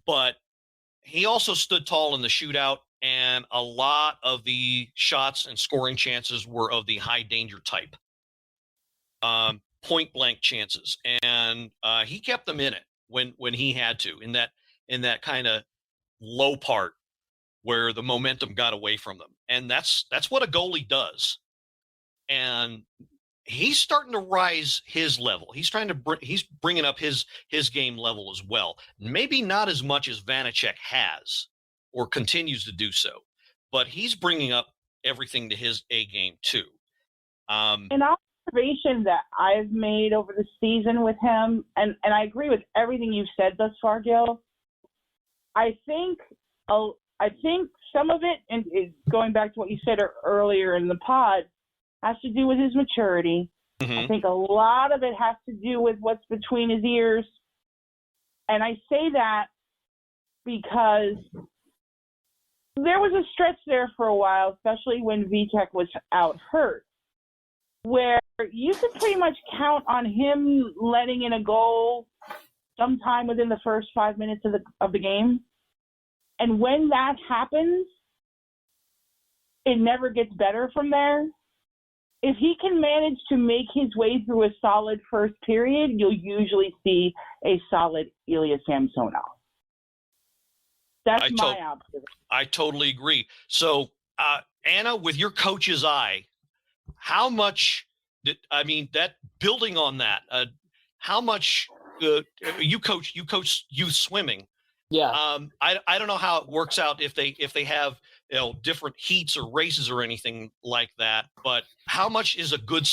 But he also stood tall in the shootout, and a lot of the shots and scoring chances were of the high danger type, point blank chances, and he kept them in it when he had to, in that kind of low part where the momentum got away from them, and that's what a goalie does. And he's starting to rise his level. He's he's bringing up his game level as well. Maybe not as much as Vanacek has or continues to do so, but he's bringing up everything to his A game too. An observation that I've made over the season with him, and I agree with everything you've said thus far, Gil. I think some of it, and is going back to what you said earlier in the pod, has to do with his maturity. Mm-hmm. I think a lot of it has to do with what's between his ears. And I say that because there was a stretch there for a while, especially when Vitek was out hurt, where you could pretty much count on him letting in a goal sometime within the first 5 minutes of the game. And when that happens, it never gets better from there. If he can manage to make his way through a solid first period, you'll usually see a solid Ilya Samsonov. That's my observation. I totally agree. So, Anna, with your coach's eye, how much that building on that, how much you coach youth swimming. Yeah. I don't know how it works out if they have different heats or races or anything like that, but how much is a good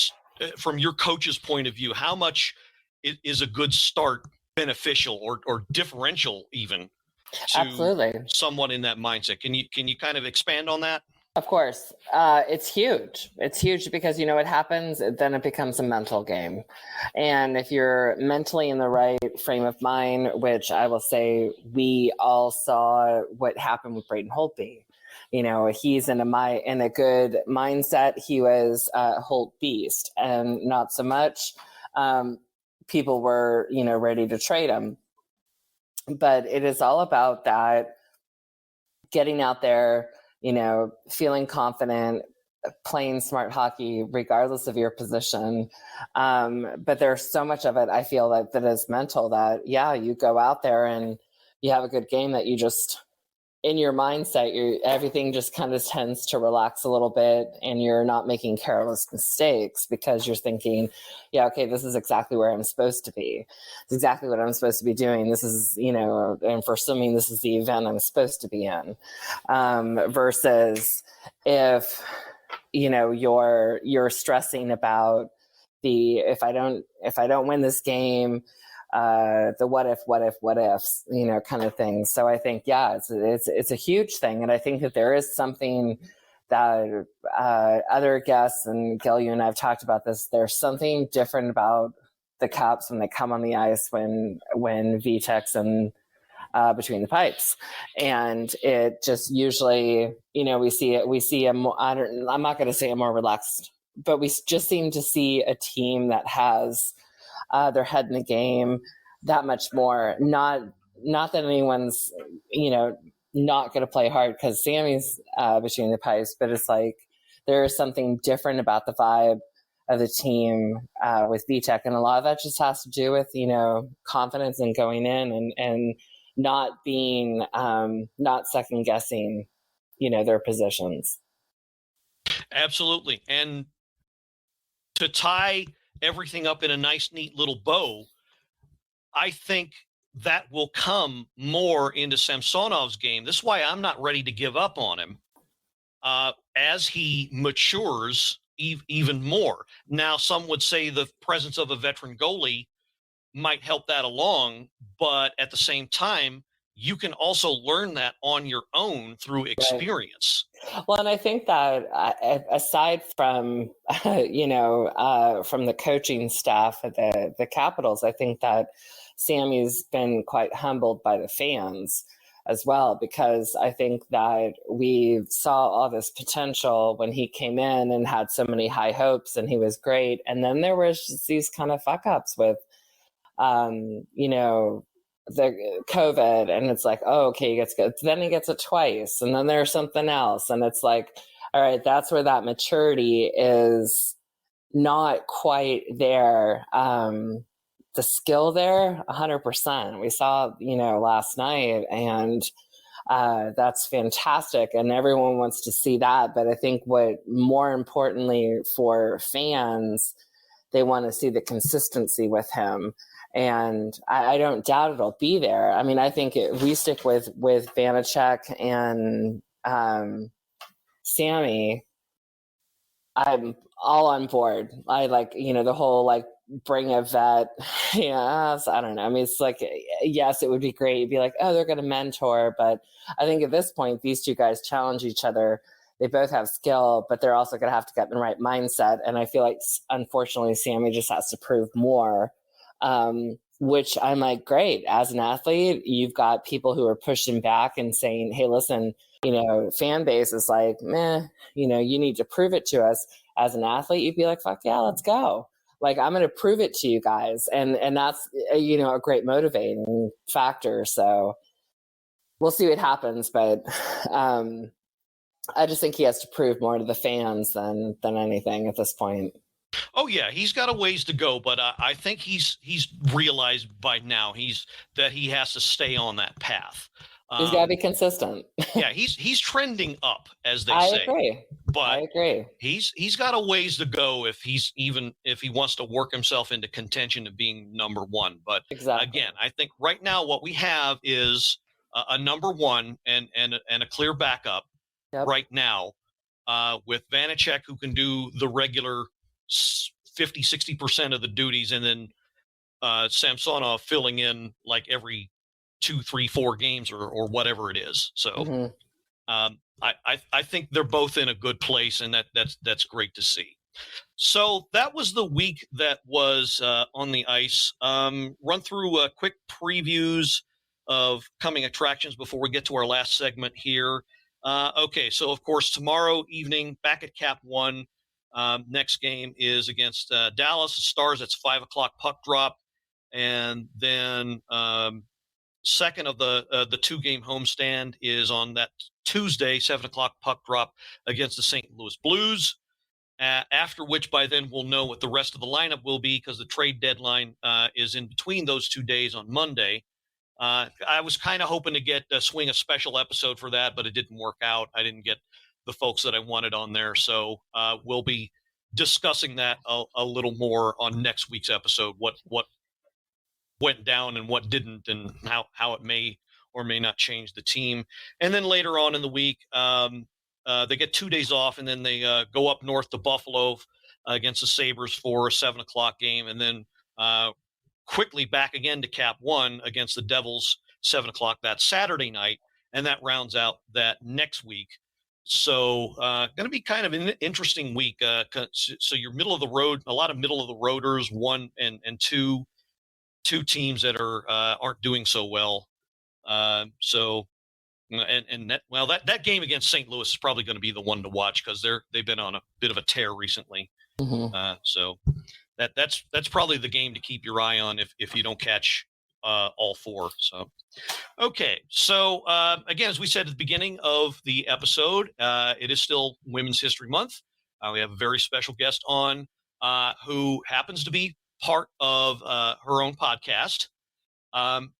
from your coach's point of view, how much is a good start beneficial or differential even to Absolutely. someone in that mindset? Can you kind of expand on that? Of course. It's huge. It's huge because, what happens, then it becomes a mental game. And if you're mentally in the right frame of mind, which I will say we all saw what happened with Braden Holtby. He's in a good mindset. He was Holt beast, and not so much. People were, ready to trade him. But it is all about that, getting out there, feeling confident, playing smart hockey, regardless of your position. But there's so much of it, I feel that is mental, that, you go out there and you have a good game that you just, in your mindset, everything just kind of tends to relax a little bit, and you're not making careless mistakes because you're thinking, okay, this is exactly where I'm supposed to be. It's exactly what I'm supposed to be doing. This is, and for swimming, this is the event I'm supposed to be in. Versus if, you're stressing about if I don't win this game, the what ifs, kind of thing. So I think, it's a huge thing. And I think that there is something that other guests, and Gil, you and I have talked about this, there's something different about the Caps when they come on the ice when Vitek's and between the pipes. And it just usually, we see a more, I'm not going to say a more relaxed, but we just seem to see a team that has their head in the game that much more. Not that anyone's, not going to play hard because Sammy's between the pipes, but it's like there is something different about the vibe of the team with Vitek, and a lot of that just has to do with confidence and going in and not being not second guessing their positions. Absolutely. And to tie everything up in a nice, neat little bow, I think that will come more into Samsonov's game. This is why I'm not ready to give up on him as he matures even more. Now, some would say the presence of a veteran goalie might help that along, but at the same time, you can also learn that on your own through experience. Right. Well, and I think that aside from, from the coaching staff at the Capitals, I think that Sammy's been quite humbled by the fans as well, because I think that we saw all this potential when he came in and had so many high hopes, and he was great. And then there was just these kind of fuck ups with, the COVID, and it's like, oh, okay, he gets good. Then he gets it twice, and then there's something else, and it's like, all right, that's where that maturity is not quite there. The skill there, 100%. We saw, last night, and that's fantastic, and everyone wants to see that. But I think what more importantly for fans, they want to see the consistency with him. And I don't doubt it'll be there. I mean, I think we stick with Vanacek and Sammy, I'm all on board. I like, the whole bring a vet. Yeah, I don't know. I mean, it's like, yes, it would be great. It'd be like, oh, they're going to mentor. But I think at this point, these two guys challenge each other. They both have skill, but they're also going to have to get in the right mindset. And I feel like, unfortunately, Sammy just has to prove more. Which I'm like, great. As an athlete, you've got people who are pushing back and saying, hey, listen, fan base is like, meh, you need to prove it to us. As an athlete, you'd be like, fuck yeah, let's go. Like, I'm going to prove it to you guys. And that's, a great motivating factor. So we'll see what happens. But I just think he has to prove more to the fans than anything at this point. Oh yeah, he's got a ways to go, but I think he's realized by now that he has to stay on that path. He's got to be consistent. Yeah, he's trending up, as they I say. agree. But I agree. He's got a ways to go if he wants to work himself into contention of being number one. But exactly. Again, I think right now what we have is a number one and a clear backup right now with Vanacek, who can do the regular 50-60% of the duties, and then Samsonov filling in like every 2, 3, 4 games or whatever it is. So I think they're both in a good place, and that's great to see. So that was the week that was on the ice. Run through quick previews of coming attractions before we get to our last segment here. Okay, so of course tomorrow evening back at Cap One. Next game is against Dallas Stars. It's 5:00 puck drop, and then second of the 2-game homestand is on that Tuesday, 7:00 puck drop against the St. Louis Blues. After which, by then we'll know what the rest of the lineup will be, because the trade deadline is in between those 2 days on Monday. I was kind of hoping to swing a special episode for that, but it didn't work out. I didn't get the folks that I wanted on there. So we'll be discussing that a little more on next week's episode, what went down and what didn't, and how it may or may not change the team. And then later on in the week, they get 2 days off, and then they go up north to Buffalo against the Sabres for a 7:00 game, and then quickly back again to Cap One against the Devils, 7:00 that Saturday night, and that rounds out that next week. So going to be kind of an interesting week. So you're middle of the road, a lot of middle of the roaders, one and two teams that aren't doing so well. That game against St. Louis is probably going to be the one to watch, because they've been on a bit of a tear recently. So that's probably the game to keep your eye on if you don't catch all 4. So, okay. So again, as we said at the beginning of the episode, it is still Women's History Month. We have a very special guest on who happens to be part of her own podcast.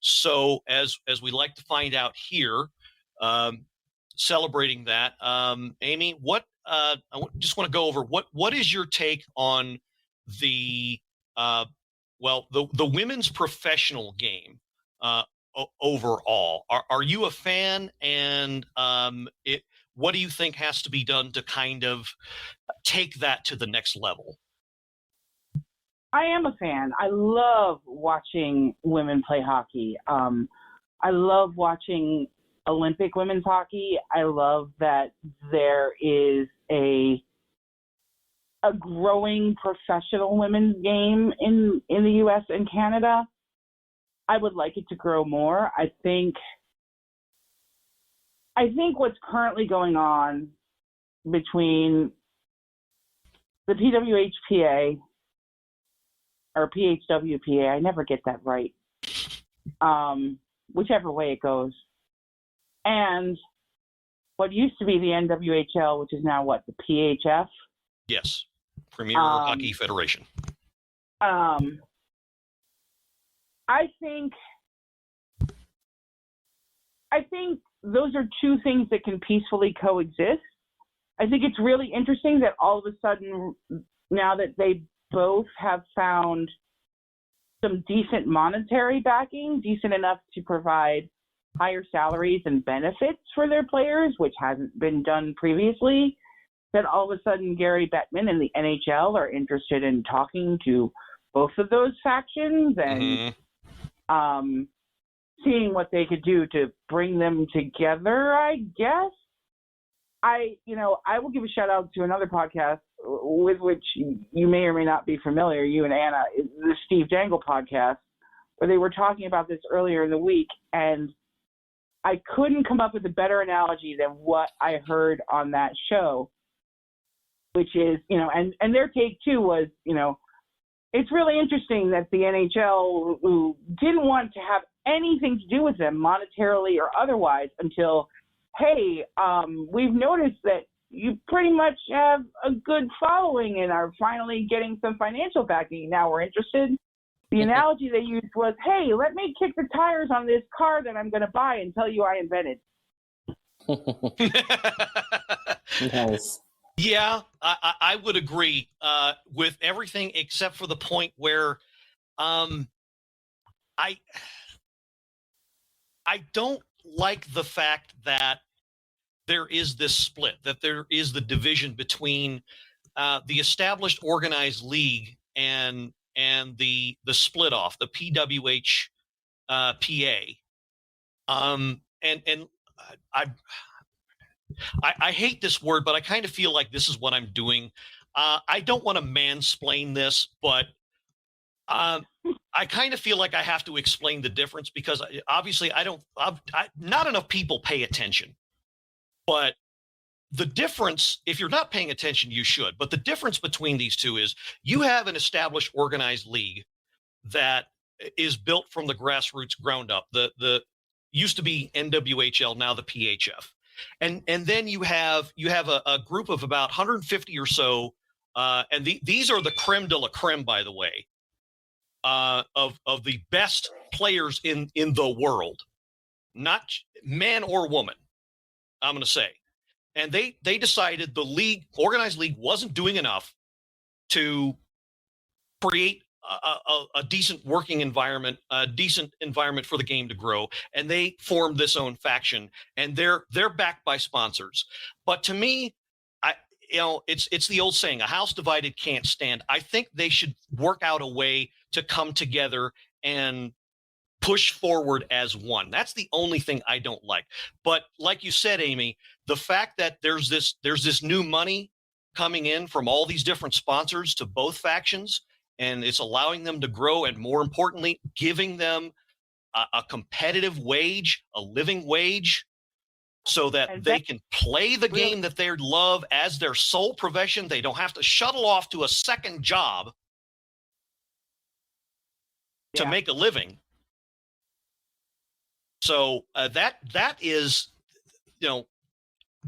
So as we like to find out here, celebrating that, Amy, what I just want to go over what is your take on the women's professional game overall? Are you a fan? And what do you think has to be done to kind of take that to the next level? I am a fan. I love watching women play hockey. I love watching Olympic women's hockey. I love that there is a growing professional women's game in the U.S. and Canada. I would like it to grow more. I think what's currently going on between the PWHPA or PHWPA, I never get that right, whichever way it goes, and what used to be the NWHL, which is now what, the PHF? Yes, Premier Hockey Federation. I think those are two things that can peacefully coexist. I think it's really interesting that all of a sudden, now that they both have found some decent monetary backing, decent enough to provide higher salaries and benefits for their players, which hasn't been done previously, that all of a sudden Gary Bettman and the NHL are interested in talking to both of those factions and seeing what they could do to bring them together, I guess. I will give a shout out to another podcast with which you may or may not be familiar, you and Anna, the Steve Dangle podcast, where they were talking about this earlier in the week. And I couldn't come up with a better analogy than what I heard on that show, which is, and their take too was, it's really interesting that the NHL, who didn't want to have anything to do with them monetarily or otherwise until, hey, we've noticed that you pretty much have a good following and are finally getting some financial backing. Now we're interested. The analogy they used was, hey, let me kick the tires on this car that I'm going to buy and tell you I invented. Nice. Yeah, I would agree with everything except for the point where I don't like the fact that there is this split, that there is the division between the established organized league and the split off, the PWH PA. And I hate this word, but I kind of feel like this is what I'm doing. I don't want to mansplain this, but I kind of feel like I have to explain the difference because obviously not enough people pay attention. But the difference, if you're not paying attention, you should. But the difference between these two is you have an established organized league that is built from the grassroots ground up. The used to be NWHL, now the PHF. And then you have a group of about 150 or so, and these are the creme de la creme, by the way, of the best players in the world, not man or woman, I'm going to say. And they decided the organized league wasn't doing enough to create a decent working environment, a decent environment for the game to grow, and they formed this own faction, and they're backed by sponsors. But to me, it's the old saying, a house divided can't stand. I think they should work out a way to come together and push forward as one. That's the only thing I don't like. But like you said, Amy, the fact that there's this new money coming in from all these different sponsors to both factions, and it's allowing them to grow, and more importantly, giving them a competitive wage, a living wage, so that they can play the game that they love as their sole profession. They don't have to shuttle off to a second job to make a living. So that is,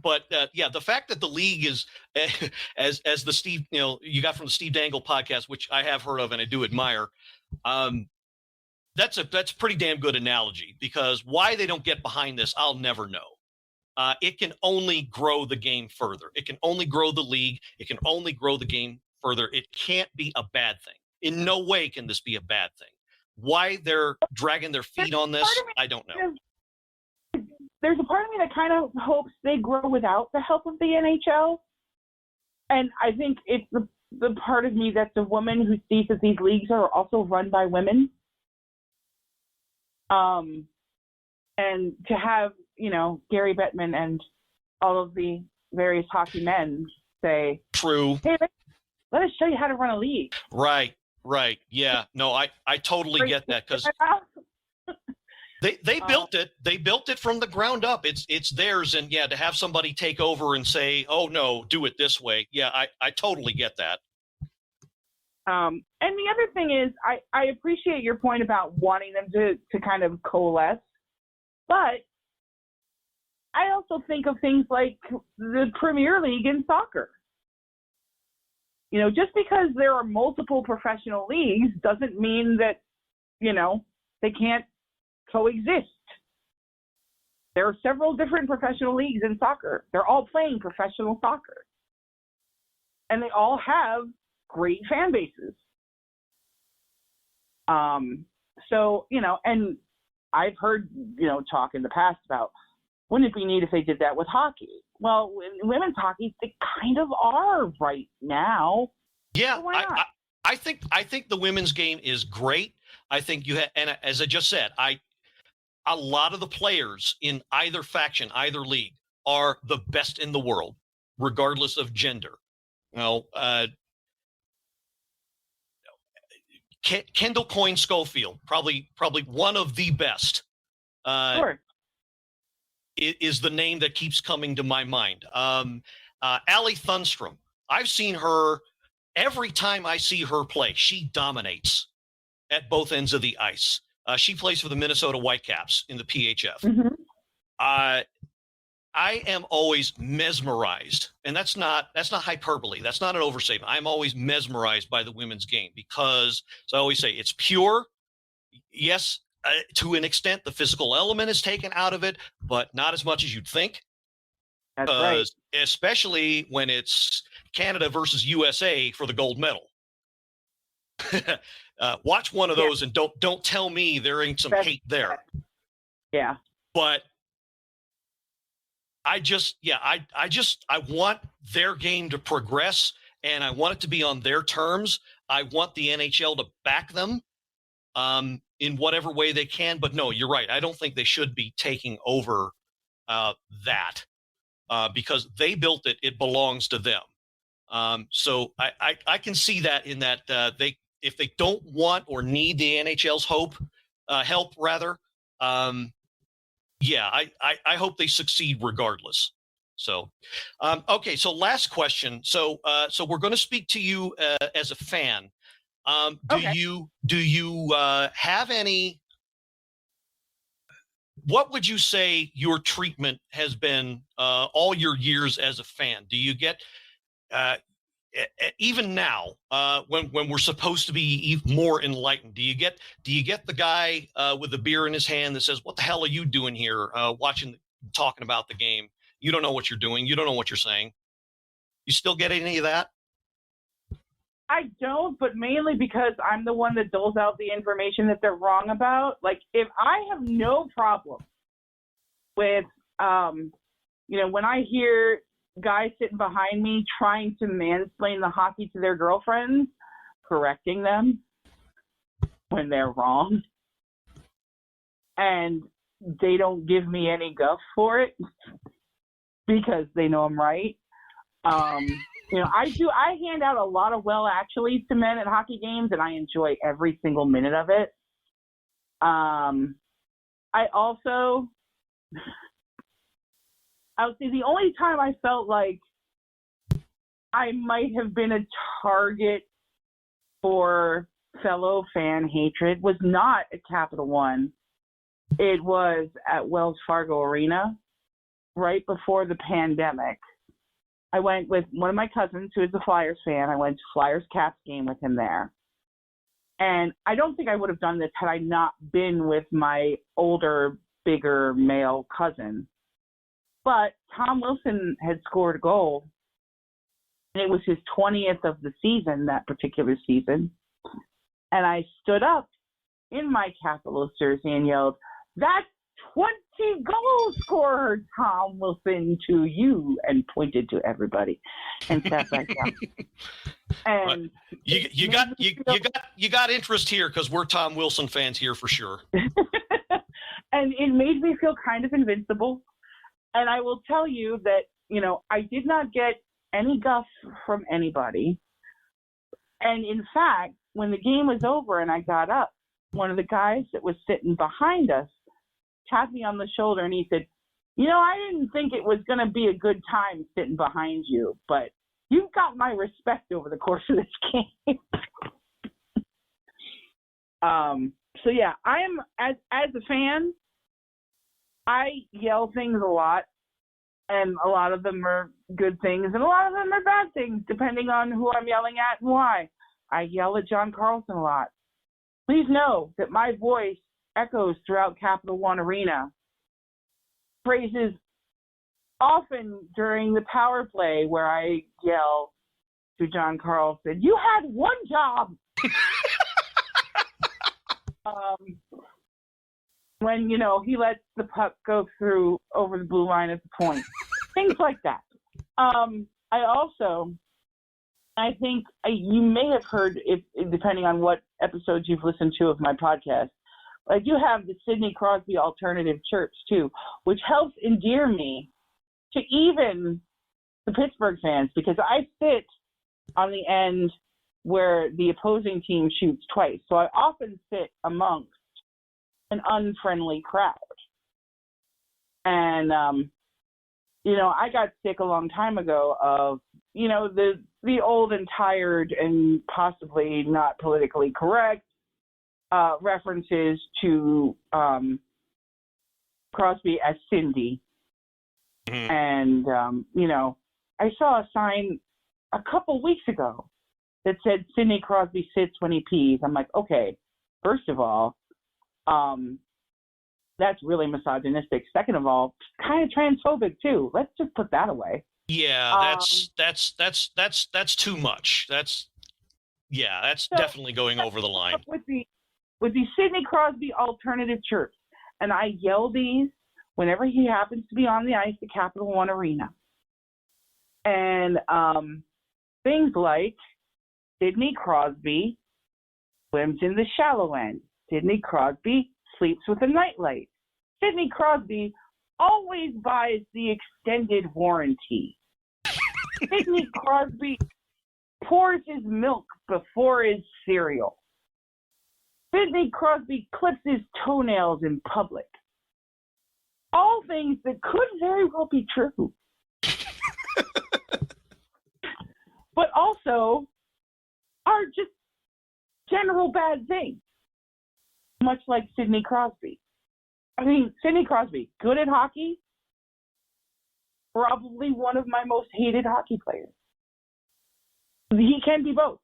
but the fact that the league is, as the Steve, you got from the Steve Dangle podcast, which I have heard of and I do admire. That's a pretty damn good analogy, because why they don't get behind this, I'll never know. It can only grow the game further. It can only grow the league. It can only grow the game further. It can't be a bad thing. In no way can this be a bad thing. Why they're dragging their feet on this, I don't know. There's a part of me that kind of hopes they grow without the help of the NHL. And I think it's the part of me that's a woman who sees that these leagues are also run by women. And to have, Gary Bettman and all of the various hockey men say, true. Hey, let us show you how to run a league. Right. Yeah. No, I totally get that, because they built it. They built it from the ground up. It's theirs. And to have somebody take over and say, oh no, do it this way. Yeah, I totally get that. And the other thing is, I appreciate your point about wanting them to kind of coalesce, but I also think of things like the Premier League in soccer. Just because there are multiple professional leagues doesn't mean that, they can't coexist. There are several different professional leagues in soccer. They're all playing professional soccer. And they all have great fan bases. So, and I've heard, talk in the past about, wouldn't it be neat if they did that with hockey? Well, in women's hockey, they kind of are right now. Yeah, so why not? I think the women's game is great. I think and as I just said, a lot of the players in either faction, either league, are the best in the world, regardless of gender. Kendall Coyne Schofield, probably one of the best. Sure. is the name that keeps coming to my mind. Allie Thunstrom. I've seen her every time I see her play. She dominates at both ends of the ice. She plays for the Minnesota Whitecaps in the PHF. Mm-hmm. I am always mesmerized, and that's not hyperbole. That's not an overstatement. I'm always mesmerized by the women's game because, as I always say, it's pure. Yes, to an extent, the physical element is taken out of it, but not as much as you'd think. That's right. Especially when it's Canada versus USA for the gold medal. Watch one of those and don't tell me there ain't some hate there. Yeah. But I want their game to progress, and I want it to be on their terms. I want the NHL to back them in whatever way they can. But no, you're right. I don't think they should be taking over that because they built it. It belongs to them. So I can see that in that if they don't want or need the NHL's help rather. Yeah, I hope they succeed regardless. So, okay. So last question. So we're going to speak to you as a fan. Do you have any? What would you say your treatment has been all your years as a fan? Do you get even now when we're supposed to be more enlightened? Do you get the guy with the beer in his hand that says, "What the hell are you doing here? Talking about the game? You don't know what you're doing. You don't know what you're saying." You still get any of that? I don't, but mainly because I'm the one that doles out the information that they're wrong about. Like, if I have no problem with, when I hear guys sitting behind me trying to mansplain the hockey to their girlfriends, correcting them when they're wrong, and they don't give me any guff for it because they know I'm right. I hand out a lot of actuallys to men at hockey games, and I enjoy every single minute of it. I would say the only time I felt like I might have been a target for fellow fan hatred was not at Capital One. It was at Wells Fargo Arena right before the pandemic. I went with one of my cousins who is a Flyers fan. I went to Flyers Caps game with him there. And I don't think I would have done this had I not been with my older, bigger male cousin. But Tom Wilson had scored a goal, and it was his 20th of the season, that particular season. And I stood up in my Capitals jersey and yelled, "That's 20 goal scorer, Tom Wilson, to you," and pointed to everybody and sat back down. And you got interest here because we're Tom Wilson fans here for sure. And it made me feel kind of invincible. And I will tell you that, I did not get any guff from anybody. And in fact, when the game was over and I got up, one of the guys that was sitting behind us tapped me on the shoulder and he said, "I didn't think it was going to be a good time sitting behind you, but you've got my respect over the course of this game." So yeah, I am as a fan, I yell things a lot, and a lot of them are good things and a lot of them are bad things depending on who I'm yelling at and why. I yell at John Carlson a lot. Please know that my voice echoes throughout Capital One Arena. Phrases often during the power play where I yell to John Carlson, "You had one job." When, he lets the puck go through over the blue line at the point. Things like that. I think you may have heard, if depending on what episodes you've listened to of my podcast, I do have the Sidney Crosby alternative chirps too, which helps endear me to even the Pittsburgh fans, because I sit on the end where the opposing team shoots twice. So I often sit amongst an unfriendly crowd. And, I got sick a long time ago of, the old and tired and possibly not politically correct references to Crosby as Cindy. Mhm. And, I saw a sign a couple weeks ago that said Sidney Crosby sits when he pees. I'm like, okay, first of all, that's really misogynistic. Second of all, kind of transphobic too. Let's just put that away. Yeah, that's too much. That's So, definitely going over the line. with the Sidney Crosby alternative chirps, and I yell these whenever he happens to be on the ice at Capital One Arena. And things like Sidney Crosby swims in the shallow end. Sidney Crosby sleeps with a nightlight. Sidney Crosby always buys the extended warranty. Sidney Crosby pours his milk before his cereal. Sidney Crosby clips his toenails in public. All things that could very well be true. But also are just general bad things. Much like Sidney Crosby. I mean, Sidney Crosby, good at hockey, probably one of my most hated hockey players. He can be both.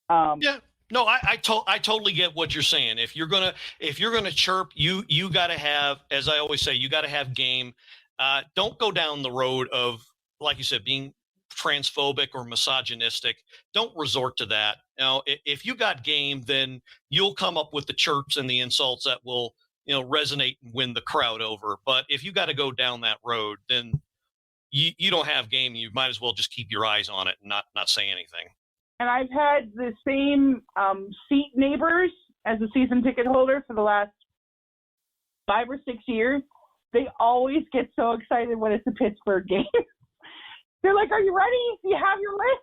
Yeah. No, I totally get what you're saying. If you're gonna chirp, you got to have, as I always say, you got to have game. Don't go down the road of, like you said, being transphobic or misogynistic. Don't resort to that. If you got game, then you'll come up with the chirps and the insults that will, resonate and win the crowd over. But if you got to go down that road, then you don't have game. You might as well just keep your eyes on it and not say anything. And I've had the same seat neighbors as a season ticket holder for the last 5 or 6 years. They always get so excited when it's a Pittsburgh game. They're like, "Are you ready? Do you have your list?"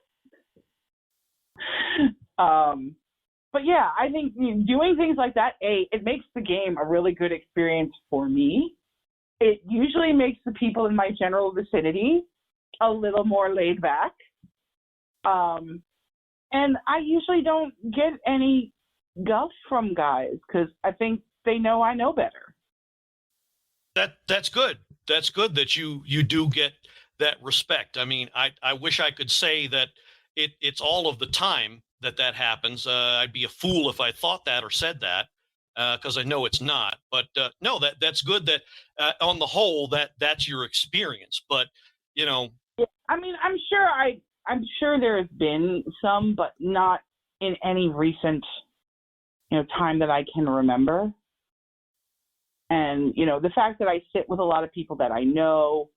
But yeah, I think doing things like that, it makes the game a really good experience for me. It usually makes the people in my general vicinity a little more laid back. And I usually don't get any guff from guys because I think they know I know better. That's good. That's good that you do get that respect. I mean, I wish I could say that it's all of the time that happens. I'd be a fool if I thought that or said that, because I know it's not. But no, that's good that on the whole that's your experience. But I mean, I'm sure there has been some, but not in any recent time that I can remember. And the fact that I sit with a lot of people that I know,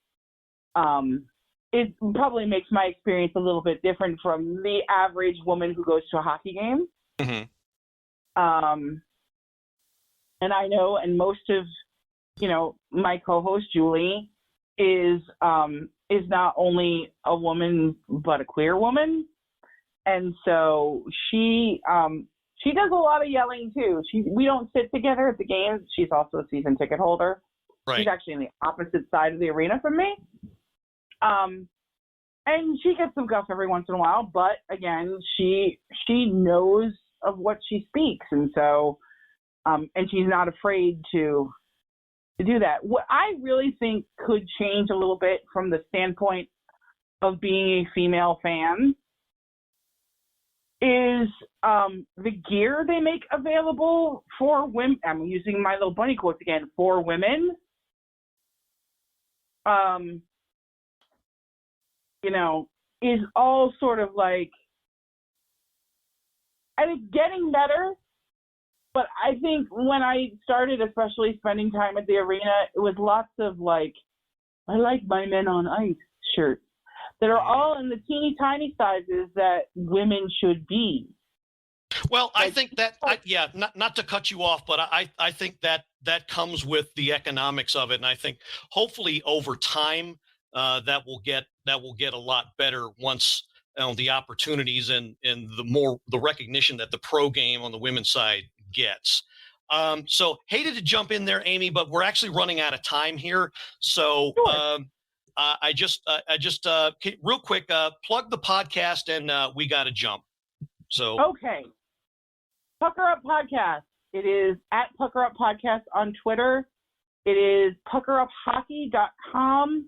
it probably makes my experience a little bit different from the average woman who goes to a hockey game. Mm-hmm. And I know, and most of my co-host Julie is not only a woman but a queer woman, and so she does a lot of yelling too. We don't sit together at the games. She's also a season ticket holder. Right. She's actually on the opposite side of the arena from me. And she gets some guff every once in a while, but again, she knows of what she speaks, and so and she's not afraid to do that. What I really think could change a little bit from the standpoint of being a female fan is the gear they make available for women. I'm using my little bunny quotes again, for women. Is all sort of like, and it's getting better. But I think when I started, especially spending time at the arena, it was lots of like, "I like my men on ice" shirts that are all in the teeny tiny sizes that women should be. Well, I think that, not to cut you off, but I think that comes with the economics of it, and I think hopefully over time that will get a lot better once the opportunities and the recognition that the pro game on the women's side gets. So hated to jump in there, Amy, but we're actually running out of time here. So Sure. I just real quick, plug the podcast and we got to jump. So Okay. Pucker Up Podcast. It is at Pucker Up Podcast on Twitter. It is puckeruphockey.com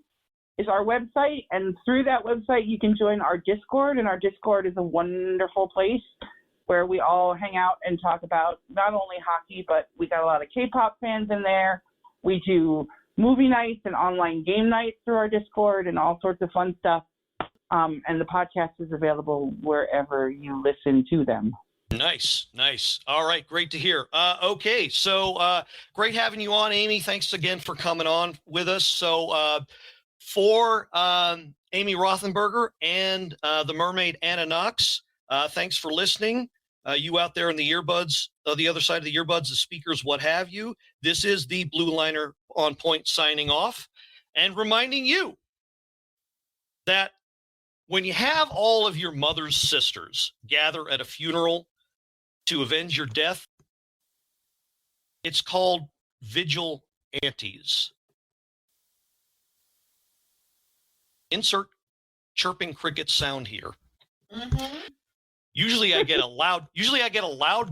is our website. And through that website, you can join our Discord. And our Discord is a wonderful place where we all hang out and talk about not only hockey, but we got a lot of K-pop fans in there. We do movie nights and online game nights through our Discord and all sorts of fun stuff. And the podcast is available wherever you listen to them. Nice. All right, great to hear. Okay, so great having you on, Amy. Thanks again for coming on with us. So for Amy Rothenberger and the mermaid Anna Knox, thanks for listening. You out there in the earbuds, the other side of the earbuds, the speakers, what have you. This is the Blue Liner on Point signing off and reminding you that when you have all of your mother's sisters gather at a funeral to avenge your death, it's called vigilantes. Insert chirping cricket sound here. Mm-hmm. Usually I get a loud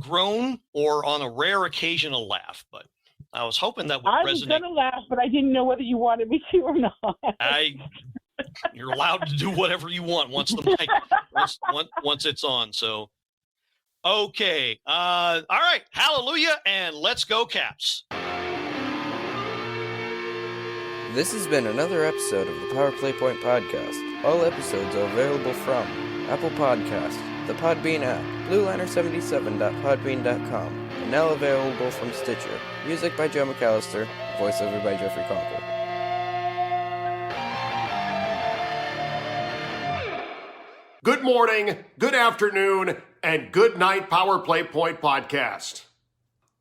groan, or on a rare occasion a laugh, but I was hoping that would resonate. I was gonna laugh, but I didn't know whether you wanted me to or not. You're allowed to do whatever you want once the mic once it's on. So okay. All right. Hallelujah. And let's go, Caps. This has been another episode of the Power Play Point Podcast. All episodes are available from Apple Podcasts, the Podbean app, blueliner77.podbean.com, and now available from Stitcher. Music by Joe McAllister, voiceover by Jeffrey Conkle. Good morning, good afternoon, and good night, Power Play Point Podcast.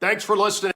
Thanks for listening.